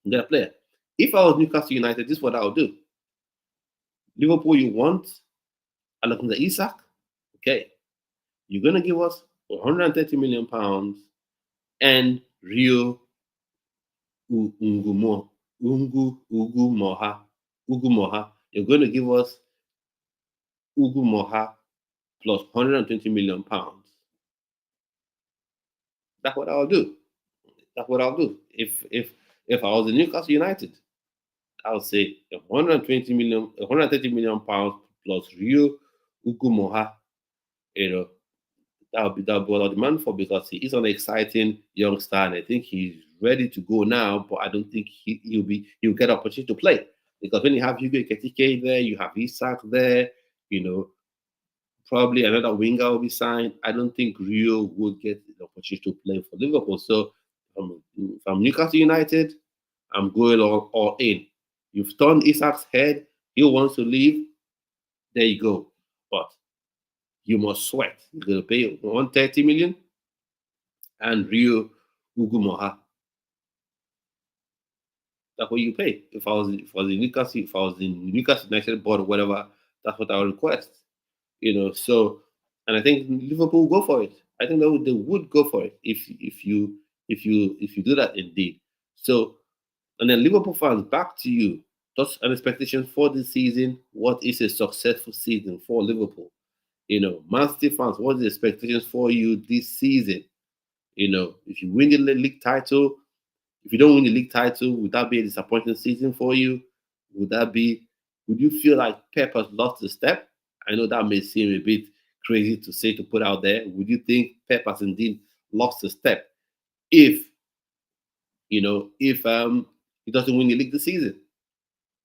get a player. If I was Newcastle United, this is what I would do. Liverpool, you want Alexander Isak? Okay. You're going to give us £130 million and Rio Ngumo Ugu Moha. You're going to give us Ugu Moha plus 120 million pounds. That's what I'll do. That's what I'll do. If I was in Newcastle United, I would say 130 million pounds plus Rio Ugu Moha. You know, that would be what I'll demand for because he is an exciting youngster and I think he's ready to go now, but I don't think he'll get opportunity to play. Because when you have Hugo Ekitike there, you have Isak there, you know, probably another winger will be signed. I don't think Rio would get the opportunity to play for Liverpool. So if I'm Newcastle United, I'm going all in. You've turned Isak's head, he wants to leave, there you go. But you must sweat. You're going to pay 130 million and Rio Ugumoha. That's what you pay. If I was in Newcastle, if I was in Newcastle United board or whatever, that's what I would request. You know, so and I think Liverpool will go for it. I think they would go for it if you do that indeed. So and then Liverpool fans, back to you. Thoughts and expectations for this season. What is a successful season for Liverpool? You know, Man City fans, what is the expectations for you this season? You know, if you win the league title, if you don't win the league title, would that be a disappointing season for you? Would you feel like Pep has lost a step? I know that may seem a bit crazy to say to put out there. Would you think Pep has indeed lost a step if if he doesn't win the league this season?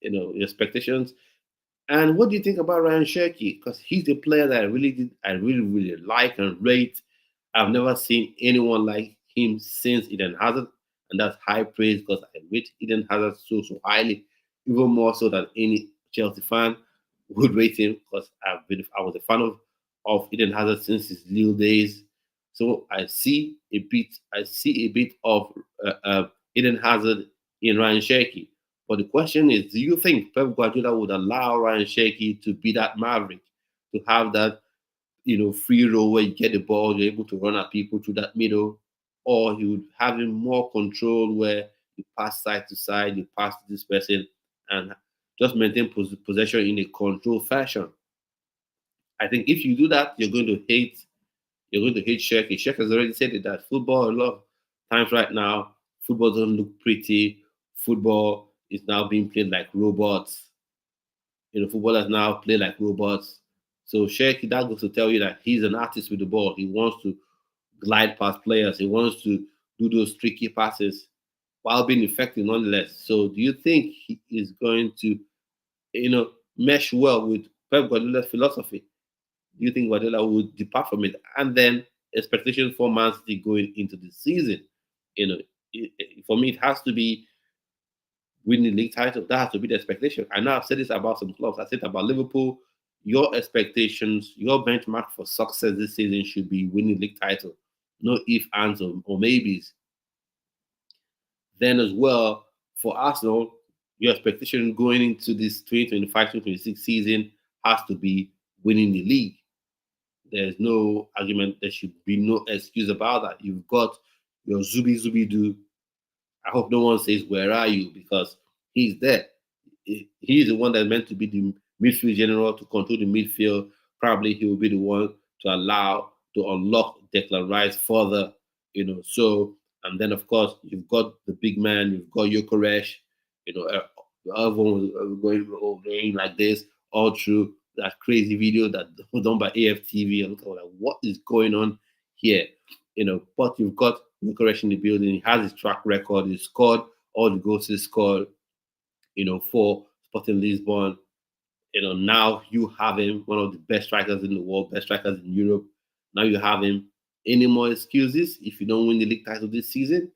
You know, expectations. And what do you think about Ryan Cherky? Because he's a player that I really like and rate. I've never seen anyone like him since Eden Hazard, and that's high praise because I rate Eden Hazard so highly, even more so than any Chelsea fan would rate him because I was a fan of Eden Hazard since his Lille days. So I see a bit of Eden Hazard in Ryan Cherky. But the question is, do you think Pep Guardiola would allow Ryan Cherky to be that maverick, to have that free roll where you get the ball, you're able to run at people through that middle, or he would have him more control where you pass side to side, you pass to this person, and just maintain possession in a controlled fashion. I think if you do that, you're going to hate Sheikh. Sheikh has already said it that football a lot of times right now, football doesn't look pretty. Football is now being played like robots. Footballers now play like robots. So Sheikh, that goes to tell you that he's an artist with the ball. He wants to glide past players. He wants to do those tricky passes while being effective nonetheless. So do you think he is going to, mesh well with Pep Guardiola's philosophy? Do you think Guardiola would depart from it? And then expectations for Man City going into the season. For me, it has to be winning the league title. That has to be the expectation. I know I've said this about some clubs. I said about Liverpool. Your expectations, your benchmark for success this season should be winning the league title. No ifs, ands, or maybes. Then as well, for Arsenal, your expectation going into this 2025-2026 season has to be winning the league. There's no argument. There should be no excuse about that. You've got your Zubi do. I hope no one says, "Where are you?" Because he's there. He's the one that's meant to be the midfield general to control the midfield. Probably he will be the one to unlock Declan Rice further. So and then of course you've got the big man. You've got Gyokeres. Everyone was going like this all through that crazy video that was done by AFTV. I'm like, what is going on here? But you've got Gyokeres in the building. He has his track record. He scored all the goals he scored, for Sporting Lisbon. Now you have him, one of the best strikers in the world, best strikers in Europe. Now you have him. Any more excuses if you don't win the league title this season?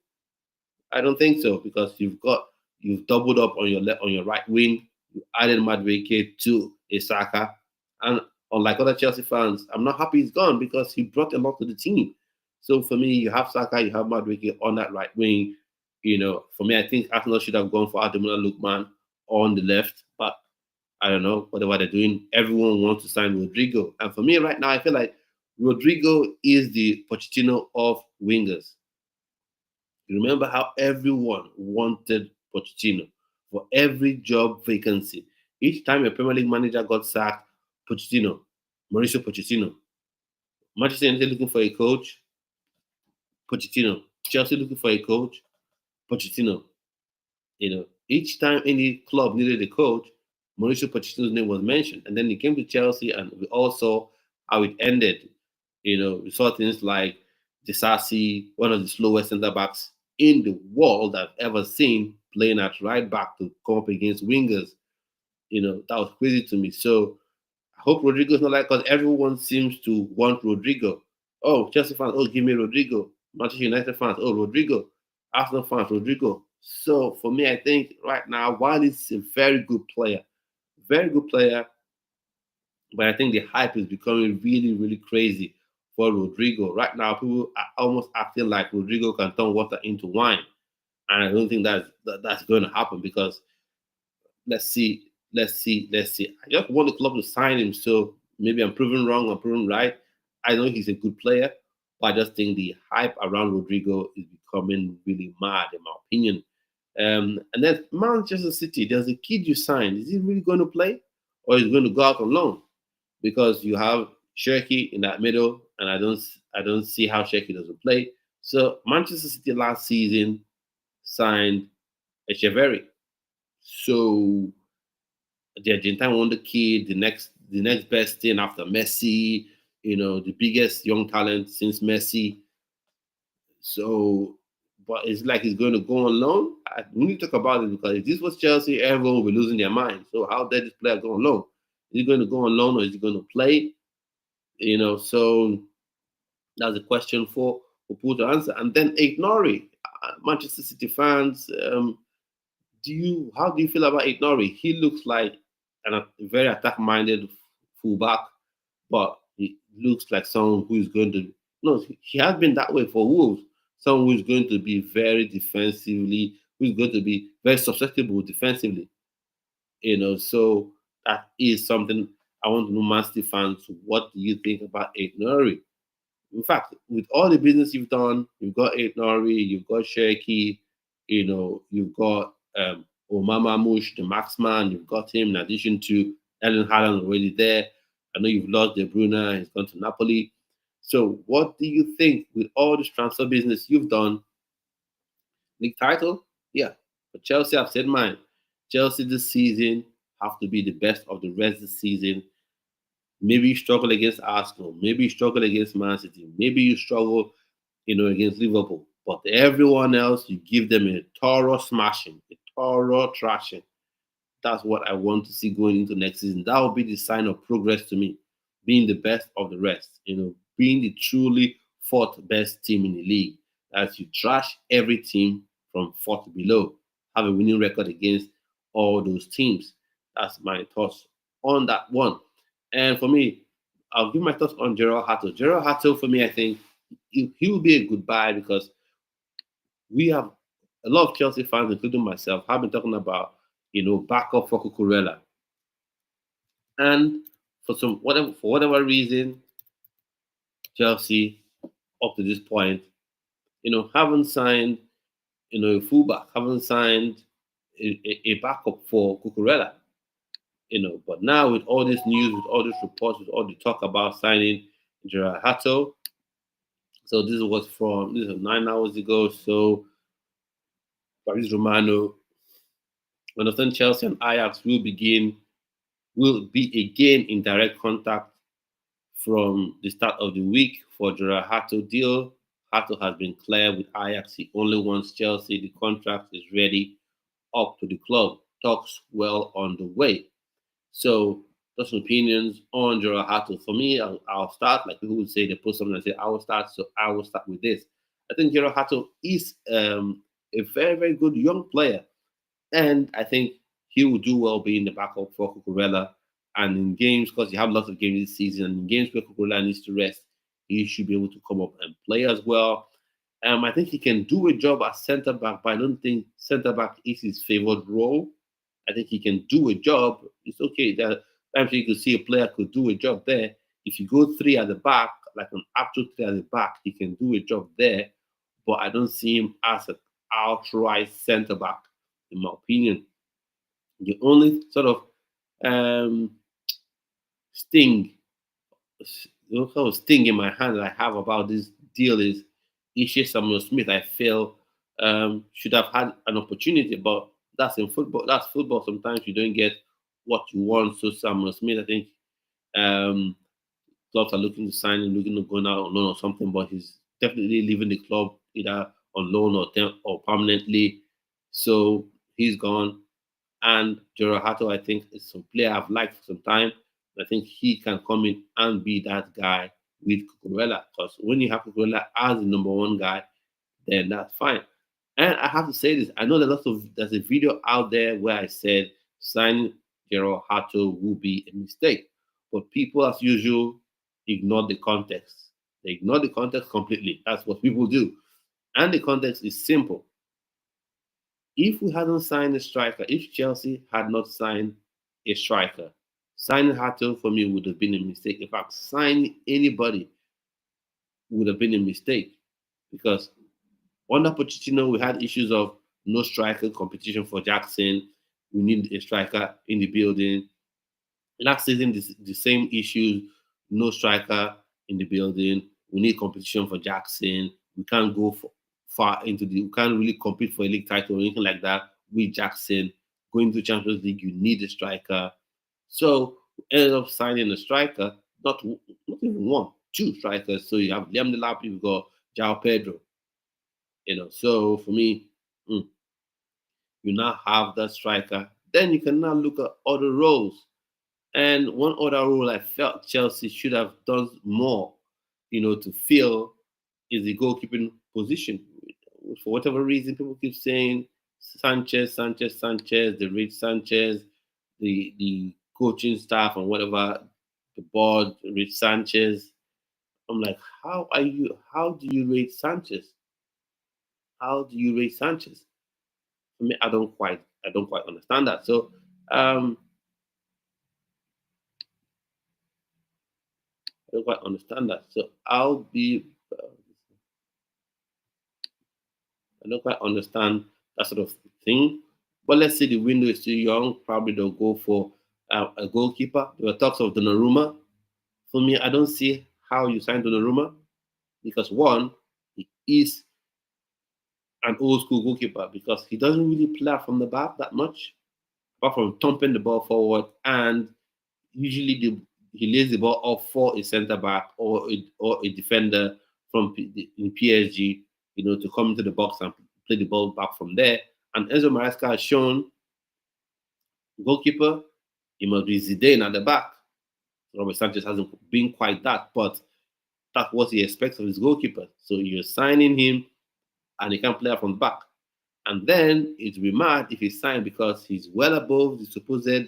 I don't think so because you've doubled up on your right wing. You added Madueke to Isak, and unlike other Chelsea fans, I'm not happy he's gone because he brought a lot to the team. So for me, you have Saka, you have Madueke on that right wing. For me, I think Arsenal should have gone for Ademola Lookman on the left, but I don't know whatever they're doing. Everyone wants to sign Rodrigo, and for me right now, I feel like Rodrigo is the Pochettino of wingers. You remember how everyone wanted Pochettino. for every job vacancy. Each time a Premier League manager got sacked, Pochettino, Mauricio Pochettino. Manchester United looking for a coach, Pochettino. Chelsea looking for a coach, Pochettino. Each time any club needed a coach, Mauricio Pochettino's name was mentioned. And then he came to Chelsea, and we all saw how it ended. We saw things like Disasi, one of the slowest centre backs in the world I've ever seen, playing at right back to come up against wingers. That was crazy to me. So I hope Rodrigo's not like, because everyone seems to want Rodrigo. Oh, Chelsea fans, oh, give me Rodrigo. Manchester United fans, oh, Rodrigo. Arsenal fans, Rodrigo. So for me, I think right now, while he's a very good player, but I think the hype is becoming really, really crazy for Rodrigo. Right now, people are almost acting like Rodrigo can turn water into wine. And I don't think that's going to happen, because let's see. I just want the club to sign him. So maybe I'm proven wrong, I'm proven right. I know he's a good player, but I just think the hype around Rodrigo is becoming really mad, in my opinion. And then Manchester City, there's a kid you signed. Is he really going to play, or is he going to go out on loan? Because you have Cherky in that middle, and I don't see how Cherky doesn't play. So Manchester City last season signed Echeverry. So the Argentine wonder kid, the next best thing after Messi, the biggest young talent since Messi. So, but it's like he's going to go on loan. We need to talk about it, because if this was Chelsea, everyone will be losing their mind. So how did this player go on loan? Is he going to go on loan, or is he going to play? So that's a question for people to answer. And then Ignori, Manchester City fans, how do you feel about Ignori? He looks like a very attack-minded fullback, but he looks like someone who is going to. No, he has been that way for Wolves. Someone who is going to be very defensively, who is going to be very susceptible defensively. So that is something I want to know, Man City fans. What do you think about Ignori? In fact, with all the business you've done, you've got Nori, you've got Cherky, you've got Omama Mush, the Maxman, you've got him in addition to Ellen Haaland already there. I know you've lost De Bruyne, he's gone to Napoli. So what do you think with all this transfer business you've done? League title? Yeah. But Chelsea, I've said mine. Chelsea this season have to be the best of the rest of the season. Maybe you struggle against Arsenal. Maybe you struggle against Man City. Maybe you struggle, against Liverpool. But everyone else, you give them a thorough smashing, a thorough trashing. That's what I want to see going into next season. That will be the sign of progress to me, being the best of the rest. Being the truly fourth best team in the league. As you trash every team from fourth below, have a winning record against all those teams. That's my thoughts on that one. And for me, I'll give my thoughts on Jorrel Hato. Jorrel Hato, for me, I think he will be a good buy, because we have a lot of Chelsea fans, including myself, have been talking about, backup for Cucurella. And for whatever reason, Chelsea, up to this point, haven't signed, a fullback, haven't signed a backup for Cucurella. But now with all this news, with all this reports, with all the talk about signing Gerard Hato, so this is 9 hours ago. So Paris Romano, understand Chelsea and Ajax will be again in direct contact from the start of the week for Gerard Hato deal. Hato has been clear with Ajax. He only wants Chelsea. The contract is ready, up to the club. Talks well on the way. So those opinions on Jorrel Hato. For me, I'll start, like people would say, they put something and say, I will start. So I will start with this. I think Jorrel Hato is a very, very good young player. And I think he will do well being the backup for Cucurella. And in games, because you have lots of games this season, and in games where Cucurella needs to rest, he should be able to come up and play as well. I think he can do a job as centre back, but I don't think centre back is his favored role. I think he can do a job. It's okay that I'm sure you could see a player could do a job there. If you go three at the back, like an actual three at the back, he can do a job there. But I don't see him as an outright centre back, in my opinion. The only sort of um, sting, sort of sting in my hand that I have about this deal is Ishe Samuel Smith. I feel should have had an opportunity, but that's in football. That's football. Sometimes you don't get what you want. So Samuel Smith, I think um, clubs are looking to sign him, looking to go out on loan or something, but he's definitely leaving the club either on loan or permanently. So he's gone. And Jorrel Hato, I think, is some player I've liked for some time. I think he can come in and be that guy with Cucurella. Because when you have Cucurella as the number one guy, then that's fine. And I have to say this: I know there's a video out there where I said signing Jorrel Hato will be a mistake, but people, as usual, ignore the context. They ignore the context completely. That's what people do, and the context is simple. If we hadn't signed a striker, if Chelsea had not signed a striker, signing Hato for me would have been a mistake. In fact, signing anybody would have been a mistake because under Pochettino, we had issues of no striker competition for Jackson. We need a striker in the building. Last season, the same issues, no striker in the building. We need competition for Jackson. We can't go far into we can't really compete for a league title or anything like that with Jackson. Going to Champions League, you need a striker. So we ended up signing a striker, not even one, two strikers. So you have Liam Delap, you've got Joao Pedro. So for me, mm, you now have that striker. Then you can now look at other roles. And one other role I felt Chelsea should have done more, to fill is the goalkeeping position. For whatever reason, people keep saying Sanchez, Sanchez, Sanchez, the rich Sanchez, the coaching staff and whatever, the board, Rich Sanchez. I'm like, how do you rate Sanchez? How do you rate Sanchez? For me, I don't quite understand that. So I don't quite understand that. So I don't quite understand that sort of thing. But let's say the window is still young. Probably they'll go for a goalkeeper. There were talks of Donnarumma. For me, I don't see how you sign Donnarumma because one, he is an old school goalkeeper because he doesn't really play from the back that much, apart from thumping the ball forward, and usually he lays the ball off for a centre back or a defender in PSG, to come into the box and play the ball back from there. And Enzo Maresca has shown goalkeeper, he must be Zidane at the back. Robert Sanchez hasn't been quite that, but that's what he expects of his goalkeeper. So you're signing him and he can play from the back. And then it will be mad if he's signed because he's well above the supposed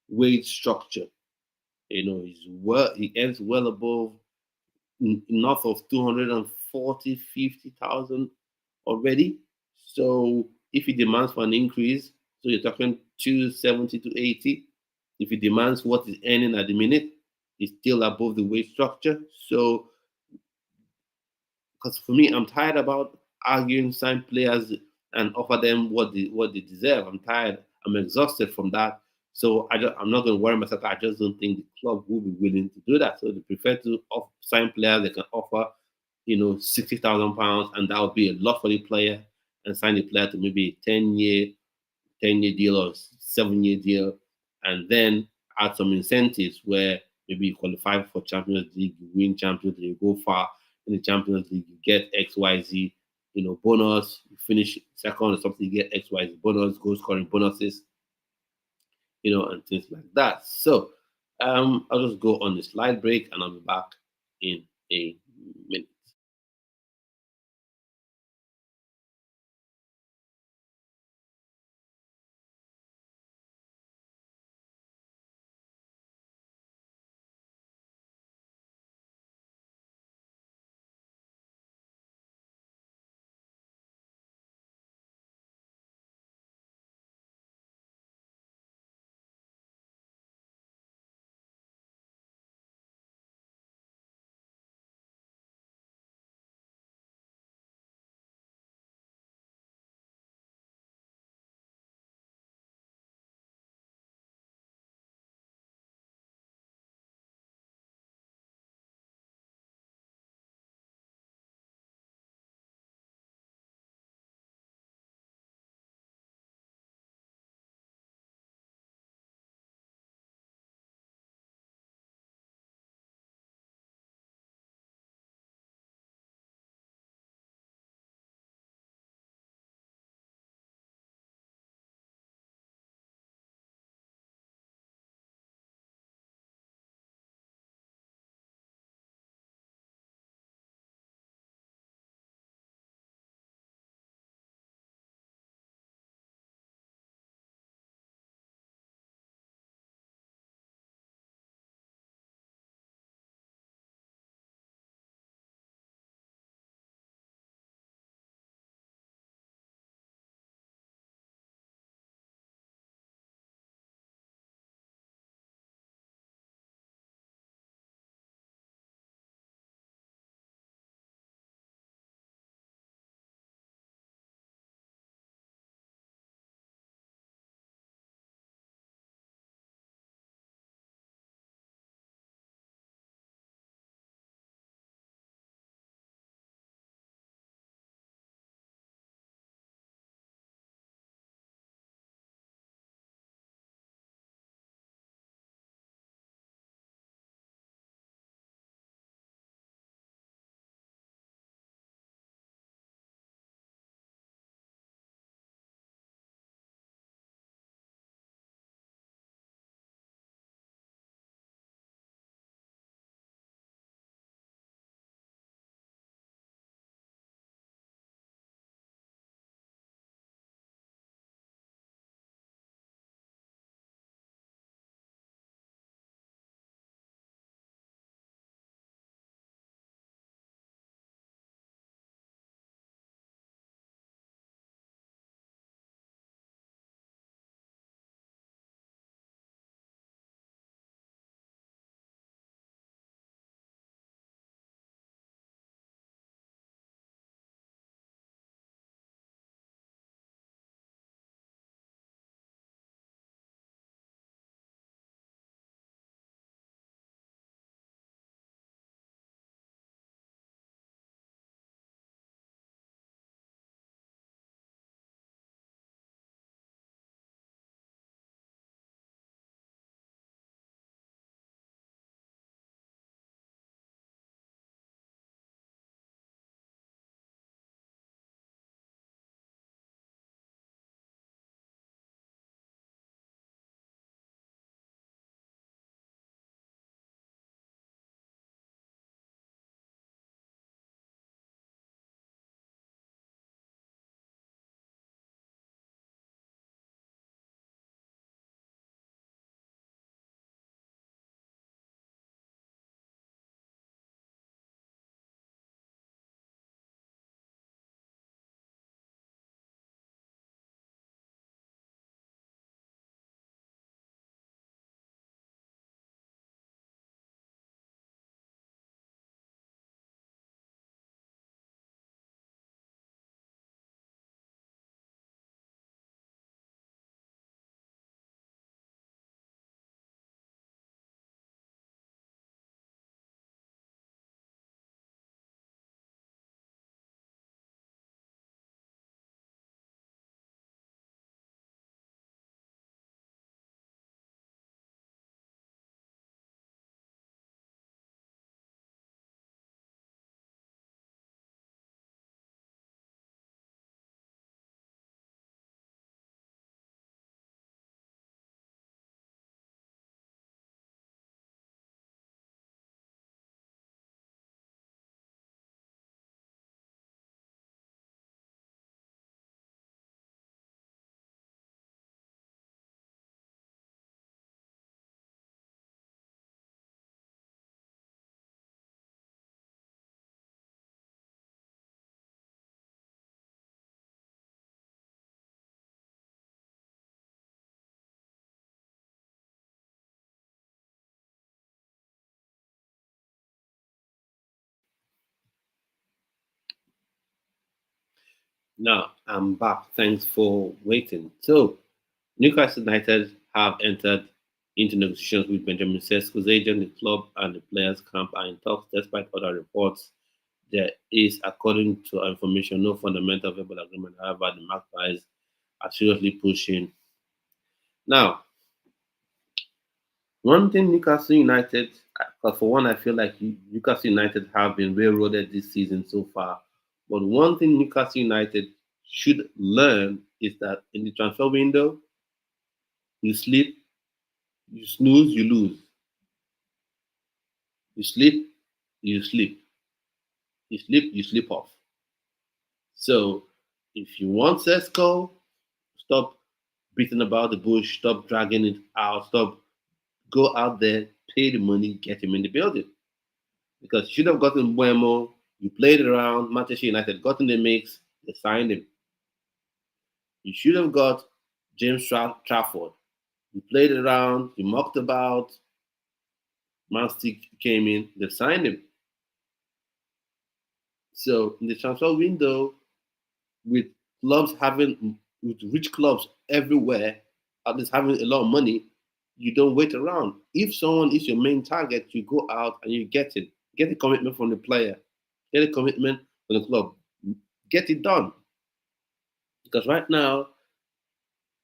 wage structure. He earns well above north of 240, 50,000 already. So if he demands for an increase, so you're talking 270 to 80. If he demands what he's earning at the minute, he's still above the wage structure. So because for me, I'm tired about arguing sign players and offer them what they deserve. I'm tired. I'm exhausted from that. So I'm not going to worry myself. I just don't think the club will be willing to do that. So they prefer to sign players they can offer, £60,000, and that would be a lot for the player, and sign the player to maybe a 10-year deal or 7-year deal, and then add some incentives where maybe you qualify for Champions League, you win Champions League, you go far in the Champions League, you get XYZ, bonus, you finish second or something, you get XYZ bonus, goal scoring bonuses, and things like that. So I'll just go on the slide break and I'll be back in a minute. Now I'm back. Thanks for waiting. So Newcastle United have entered into negotiations with Benjamin Sesko's agent. The club and the players' camp are in talks, despite other reports. There is, according to our information, no fundamental verbal agreement. However, the Magpies are seriously pushing. Now, one thing Newcastle United, for one, I feel like Newcastle United have been railroaded this season so far. But one thing Newcastle United should learn is that in the transfer window, you sleep, you snooze, you lose. You sleep, you sleep. You sleep, you sleep off. So if you want Sesko, stop beating about the bush, stop dragging it out, stop go out there, pay the money, get him in the building. Because you should have gotten Buemo, you played around, Manchester United got in the mix, they signed him. You should have got James Trafford. You played around, you mocked about, Man City came in, they signed him. So in the transfer window, with clubs having with rich clubs everywhere, at least having a lot of money, you don't wait around. If someone is your main target, you go out and you get it. Get a commitment from the player. Get a commitment from the club. Get it done. Because right now,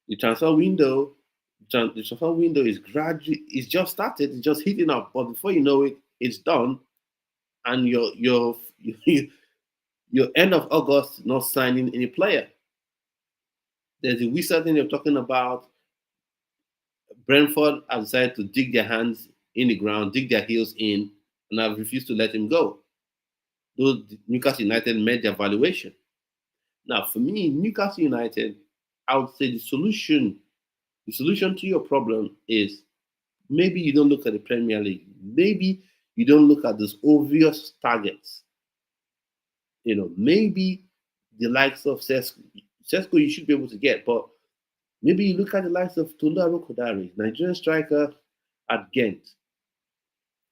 the transfer window, the transfer window is gradually, it's just started, it's just heating up. But before you know it, it's done, and your end of August not signing any player. There's a wizard thing you're talking about. Brentford have decided to dig their hands in the ground, dig their heels in, and have refused to let him go. Though Newcastle United made their valuation. Now, for me, Newcastle United, I would say the solution to your problem is maybe you don't look at the Premier League. Maybe you don't look at those obvious targets. Maybe the likes of Sesko. Sesko you should be able to get, but maybe you look at the likes of Tolu Arokodare, Nigerian striker at Ghent.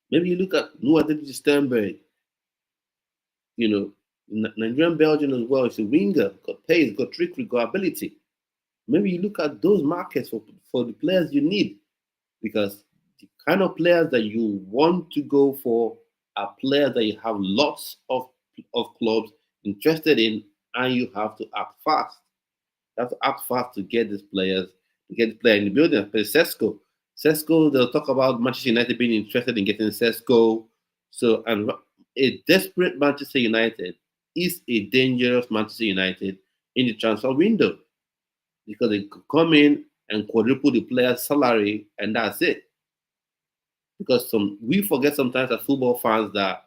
Maybe you look at Nuadedi Sternberg, Nigerian Belgian as well. It's a winger, got pace, got trickery, got ability. Maybe you look at those markets for the players you need, because the kind of players that you want to go for are players that you have lots of clubs interested in, and you have to act fast. You have to act fast to get these players, to get the player in the building. But Sesko, they'll talk about Manchester United being interested in getting Sesko. So, and a desperate Manchester United is a dangerous Manchester United in the transfer window, because they could come in and quadruple the player's salary, and that's it. Because we forget sometimes as football fans that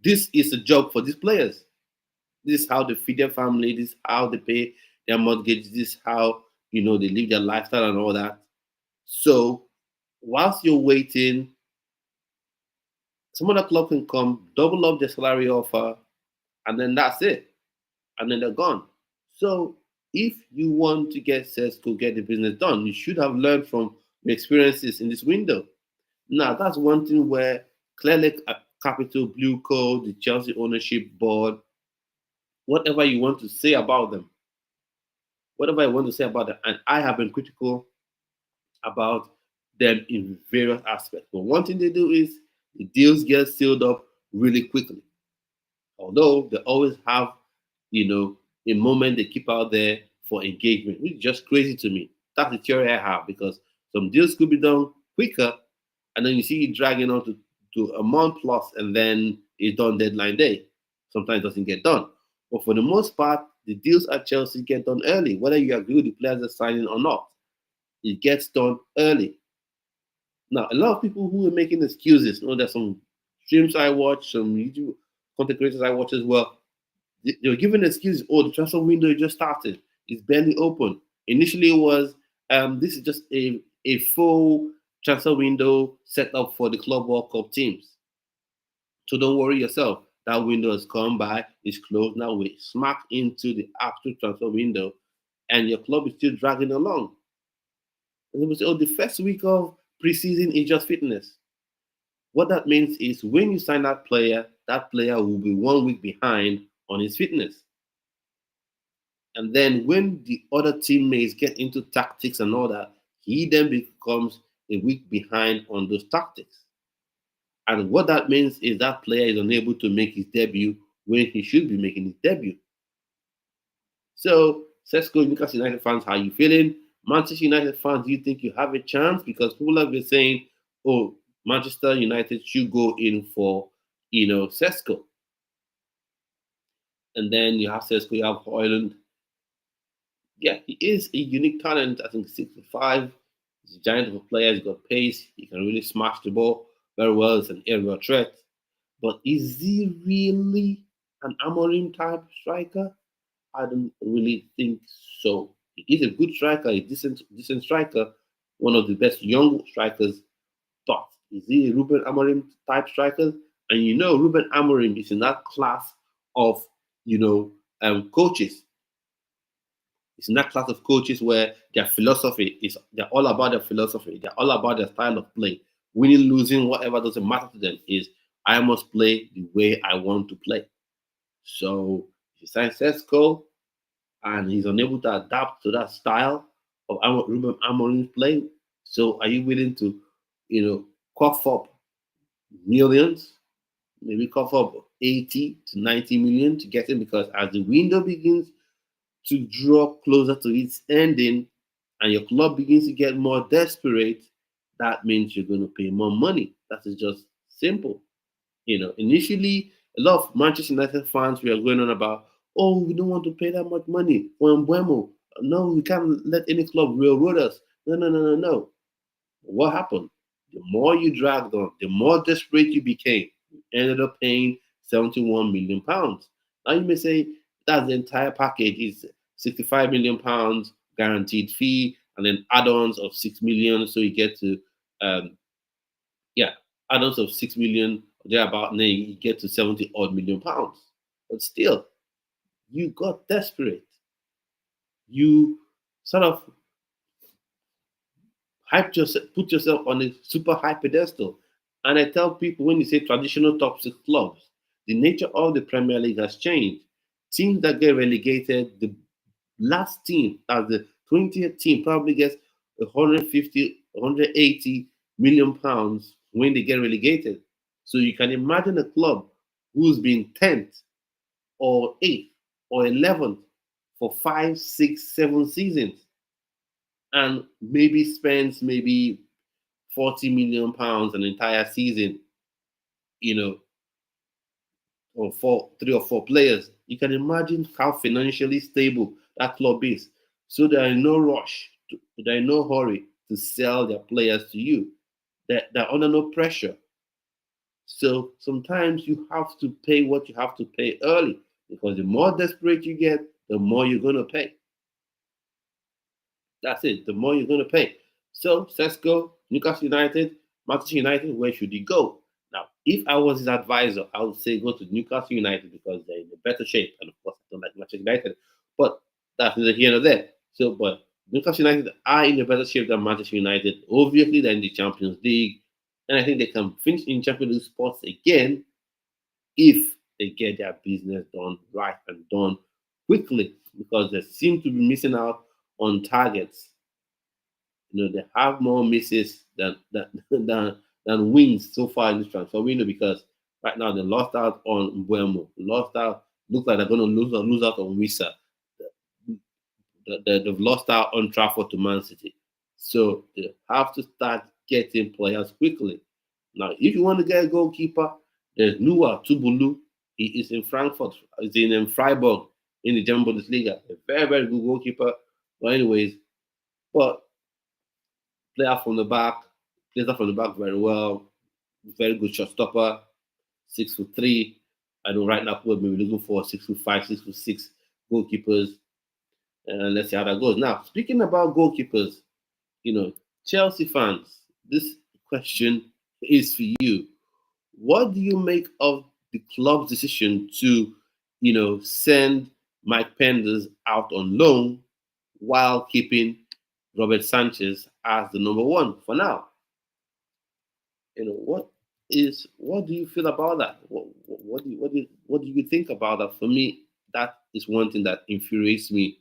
this is a job for these players. This is how they feed their family. This is how they pay their mortgage. This is how they live their lifestyle and all that. So whilst you're waiting, some other club can come, double up their salary offer, and then that's it. And then they're gone. So if you want to get Sesko, get the business done, you should have learned from your experiences in this window. Now, that's one thing where clearly Capital, Blue Code, the Chelsea ownership board, whatever you want to say about them, and I have been critical about them in various aspects. But one thing they do is the deals get sealed up really quickly. Although they always have, a moment they keep out there for engagement, which is just crazy to me. That's the theory I have, because some deals could be done quicker, and then you see it dragging on to a month plus, and then it's done deadline day. Sometimes it doesn't get done. But for the most part, the deals at Chelsea get done early, whether you agree with the players are signing or not. It gets done early. Now, a lot of people who are making excuses, there's some streams I watch, some YouTube content creators I watch as well. They were giving excuses. Oh, the transfer window just started. It's barely open. Initially, it was this is just a full transfer window set up for the Club World Cup teams. So don't worry yourself. That window has come by. It's closed now. We smack into the actual transfer window, and your club is still dragging along. And they will say, oh, the first week of preseason is just fitness. What that means is when you sign that player will be 1 week behind on his fitness. And then when the other teammates get into tactics and all that, he then becomes a week behind on those tactics. And what that means is that player is unable to make his debut when he should be making his debut. So, Sesko, Newcastle United fans, how are you feeling? Manchester United fans, do you think you have a chance? Because people have been saying, oh, Manchester United should go in for, Sesko. And then you have Sesko, you have Hoyland. Yeah, he is a unique talent. I think 6'5". He's a giant of a player. He's got pace. He can really smash the ball very well. It's an aerial threat. But is he really an Amorim type striker? I don't really think so. He is a good striker, a decent striker, one of the best young strikers. But is he a Ruben Amorim type striker? And Ruben Amorim is in that class of coaches. It's in that class of coaches where their philosophy is they're all about their philosophy. They're all about their style of play. Winning, losing, whatever doesn't matter to them. Is I must play the way I want to play. So if you sign Sesko and he's unable to adapt to that style of Ruben Amorim's play, so are you willing to, cough up millions, maybe cough up 80 to 90 million to get him? Because as the window begins to draw closer to its ending and your club begins to get more desperate, that means you're going to pay more money. That is just simple. Initially, a lot of Manchester United fans were going on about, oh, we don't want to pay that much money for Mbeumo. No, we can't let any club railroad us. No, no, no, no, no. What happened? The more you dragged on, the more desperate you became. You ended up paying £71 million. Now you may say that's the entire package. Is £65 million guaranteed fee, and then add-ons of 6 million, so you get to yeah, add-ons of 6 million thereabout, and then you get to 70 odd million pounds. But still, you got desperate. You sort of put yourself on a super high pedestal. And I tell people, when you say traditional top six clubs, the nature of the Premier League has changed. Teams that get relegated, the last team, as the 20th team, probably gets 150, 180 million pounds when they get relegated. So you can imagine a club who's been 10th or 8th or 11th for 5, 6, 7 seasons and maybe spends maybe 40 million pounds an entire season, you know, or 3 or 4 players. You can imagine how financially stable that club is. So there are no rush, there are no hurry to sell their players to you. They're under no pressure. So sometimes you have to pay what you have to pay early because the more desperate you get, the more you're going to pay. That's it. The more you're going to pay. So Sesko, Newcastle United, Manchester United, where should he go? Now, if I was his advisor, I would say go to Newcastle United because they're in a better shape. And of course, I don't like Manchester United, but that's neither here nor there. So, but Newcastle United are in a better shape than Manchester United. Obviously, they're in the Champions League, and I think they can finish in Champions League spots again if they get their business done right and done quickly because they seem to be missing out on targets. They have more misses than wins so far in this transfer window because right now they lost out on Mbeumo, lost out. Looks like they're going to lose out on Wissa. They've lost out on Trafford to Man City, so they have to start getting players quickly. Now, if you want to get a goalkeeper, there's Noah Tubulu. He is in Frankfurt. He's in Freiburg in the German Bundesliga. A very, very good goalkeeper. But anyways, but player from the back, plays that from the back very well. Very good shot stopper. 6'3". I know right now we'll be looking for 6'5", 6'6" goalkeepers. And let's see how that goes. Now, speaking about goalkeepers, Chelsea fans, this question is for you. What do you make of the club's decision to, send Mike Penders out on loan while keeping Robert Sanchez as the number one for now? What do you feel about that? What do you think about that? For me, that is one thing that infuriates me.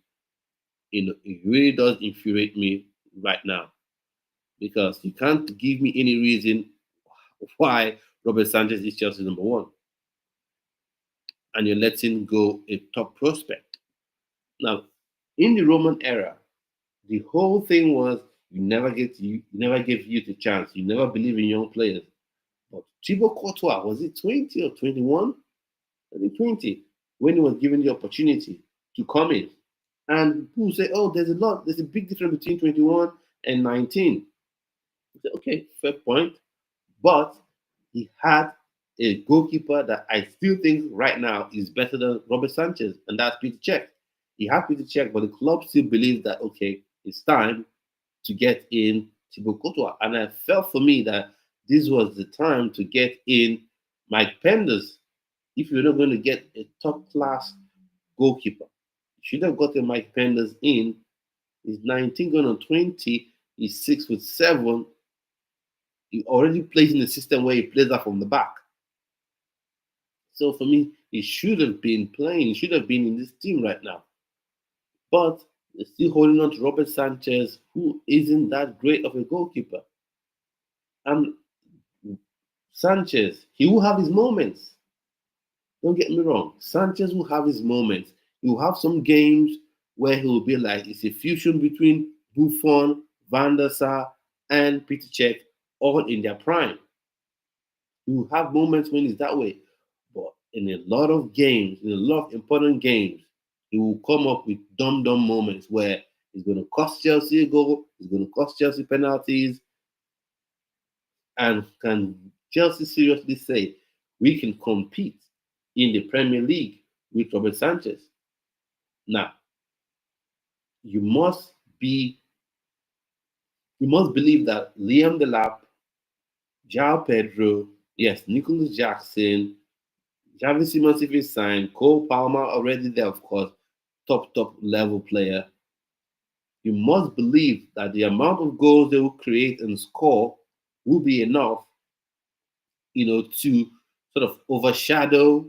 It really does infuriate me right now because you can't give me any reason why Robert Sanchez is Chelsea's number one, and you're letting go a top prospect. Now, in the Roman era, the whole thing was you never gave youth a chance. You never believe in young players. But Thibaut Courtois, was it 20 or 21? I think 20, when he was given the opportunity to come in. And people say, oh, there's a big difference between 21 and 19. I said, okay, fair point. But he had a goalkeeper that I still think right now is better than Robert Sanchez, and that's Peter Cech. He had Peter Cech, but the club still believes that, okay, it's time to get in Thibaut Courtois. And I felt for me that this was the time to get in Mike Penders. If you're not going to get a top class goalkeeper, you should have gotten Mike Penders in. He's 19 going on 20. He's 6'7". He already plays in a system where he plays that from the back. So for me, he should have been playing. He should have been in this team right now. But they're still holding on to Robert Sanchez, who isn't that great of a goalkeeper. And Sanchez, he will have his moments. Don't get me wrong. Sanchez will have his moments. He will have some games where he will be like it's a fusion between Buffon, Van der Sar, and Peter Cech, all in their prime. He will have moments when he's that way. But in a lot of games, in a lot of important games, he will come up with dumb moments where he's going to cost Chelsea a goal, he's going to cost Chelsea penalties. And can Chelsea seriously say we can compete in the Premier League with Robert Sanchez? Now, you must believe that Liam Delap, Joao Pedro, yes, Nicholas Jackson, Xavi Simons if he's signed, Cole Palmer already there, of course, top level player. You must believe that the amount of goals they will create and score will be enough, to sort of overshadow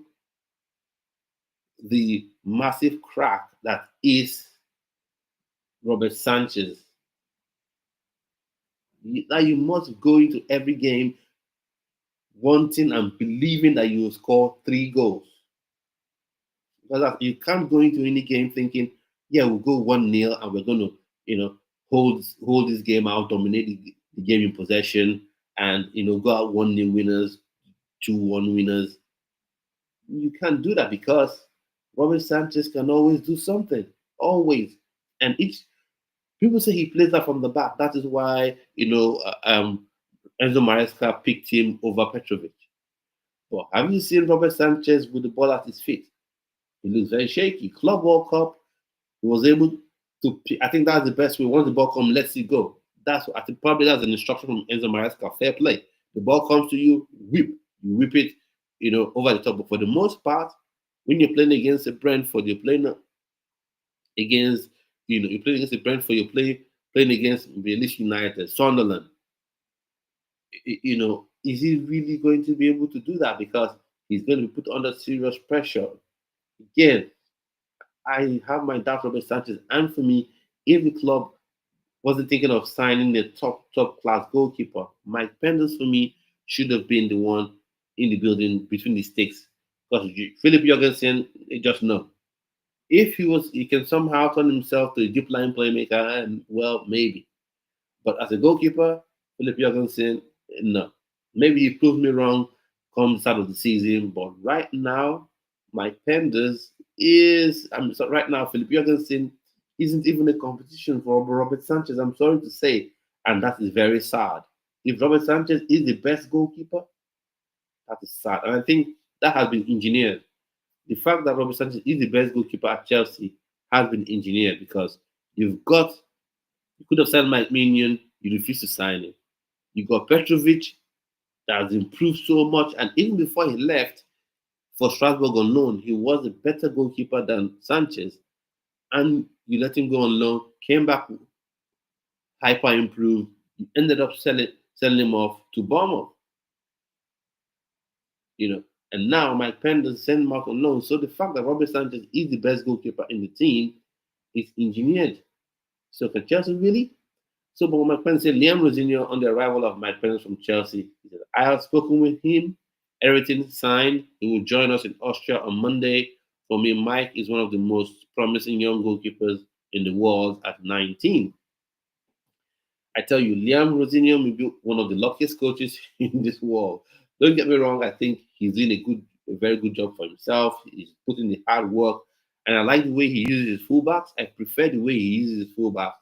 the massive crack that is Robert Sanchez. That you must go into every game wanting and believing that you will score 3 goals. Because you can't go into any game thinking, yeah, we'll go 1-0 and we're going to, hold this game out, dominate the game in possession, and go out 1-0 winners, 2-1 winners. You can't do that because Robert Sanchez can always do something, always. And people say he plays that from the back. That is why Enzo Maresca picked him over Petrovic. But have you seen Robert Sanchez with the ball at his feet? He looks very shaky. Club World Cup, he was able to. I think that's the best way. Once the ball comes, let's it go. I think probably that's an instruction from Enzo Maresca. Fair play. The ball comes to you, whip. You whip it, over the top. But for the most part, when you're playing against a Brentford, you're playing against, you're playing against a Brentford, you're playing against Leeds United, Sunderland. Is he really going to be able to do that? Because he's going to be put under serious pressure. Again, I have my doubts Robert Sanchez. And for me, if the club wasn't thinking of signing a top class goalkeeper, Mike Penders for me should have been the one in the building between the stakes. Because Philip Jorgensen, just no. If he can somehow turn himself to a deep line playmaker, and well, maybe. But as a goalkeeper, Philip Jorgensen, no. Maybe he proved me wrong come the start of the season, but right now, Mike Penders right now, Philip Jorgensen isn't even a competition for Robert Sanchez. I'm sorry to say, and that is very sad. If Robert Sanchez is the best goalkeeper, that is sad. And I think that has been engineered. The fact that Robert Sanchez is the best goalkeeper at Chelsea has been engineered because you could have signed Mike Mignon, you refused to sign him. You got Petrovic that has improved so much, and even before he left for Strasbourg on loan, he was a better goalkeeper than Sanchez. And you let him go on loan, came back hyper improved, you ended up selling him off to Bournemouth. And now Mike Penders sent him out on loan. So the fact that Robert Sanchez is the best goalkeeper in the team is engineered. So can Chelsea really? So, but my friend said Liam Rosinho on the arrival of Mike Pence from Chelsea. He said, I have spoken with him, everything signed. He will join us in Austria on Monday. For me, Mike is one of the most promising young goalkeepers in the world at 19. I tell you, Liam Rosinho may be one of the luckiest coaches in this world. Don't get me wrong, I think he's doing a very good job for himself. He's putting the hard work, and I like the way he uses his fullbacks. I prefer the way he uses his fullbacks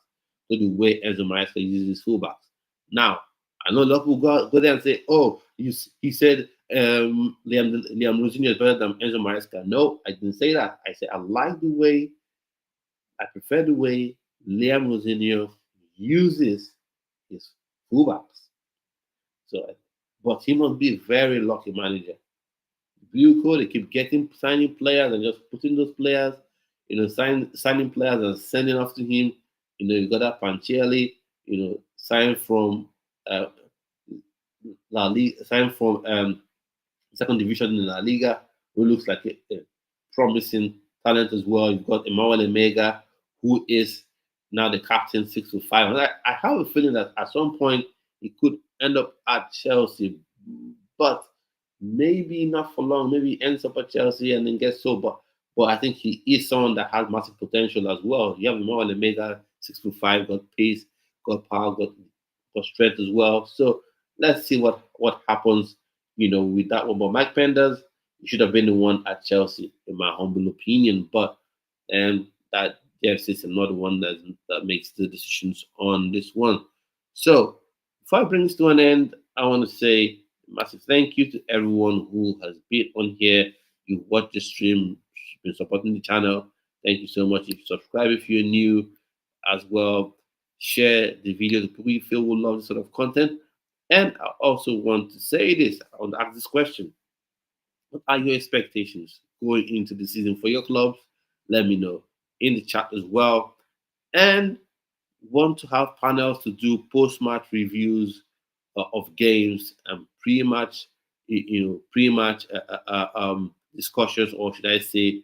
to the way Enzo Maresca uses his fullbacks. Now, I know a lot of people go there and say, "Oh, he said Liam Rosinho is better than Enzo Maresca." No, I didn't say that. I said I prefer the way Liam Rosinho uses his fullbacks. So, but he must be a very lucky manager. Buco, they keep getting signing players and just putting those players, signing players and sending off to him. You got that Pancheli, signed from uh, La Liga, signed from second division in La Liga, who looks like a promising talent as well. You've got Emmanuel Emega, who is now the captain 6-5. And I have a feeling that at some point he could end up at Chelsea, but maybe not for long. Maybe he ends up at Chelsea and then gets sold. But I think he is someone that has massive potential as well. You have Emmanuel Emega, 6-5, got pace, got power, got strength as well. So let's see what happens with that one. But Mike Penders, he should have been the one at Chelsea, in my humble opinion. But that yes, is another one that makes the decisions on this one. So before I bring this to an end, I want to say a massive thank you to everyone who has been on here. You watched the stream, been supporting the channel. Thank you so much. If you subscribe if you're new as well, share the video to people you feel will love this sort of content. And I also want to say this, I want to ask this question. What are your expectations going into the season for your clubs? Let me know in the chat as well. And want to have panels to do post-match reviews of games and pre-match, pre-match discussions, or should I say,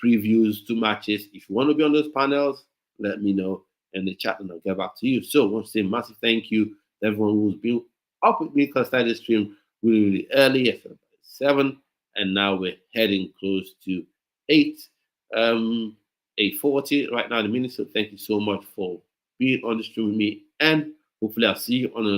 previews to matches. If you want to be on those panels, let me know in the chat, and I'll get back to you. So, I want to say massive thank you to everyone who's been up with me because I started the stream really early, at 7, and now we're heading close to 8. 8:40 right now in the minute. So thank you so much for being on the stream with me, and hopefully I'll see you on a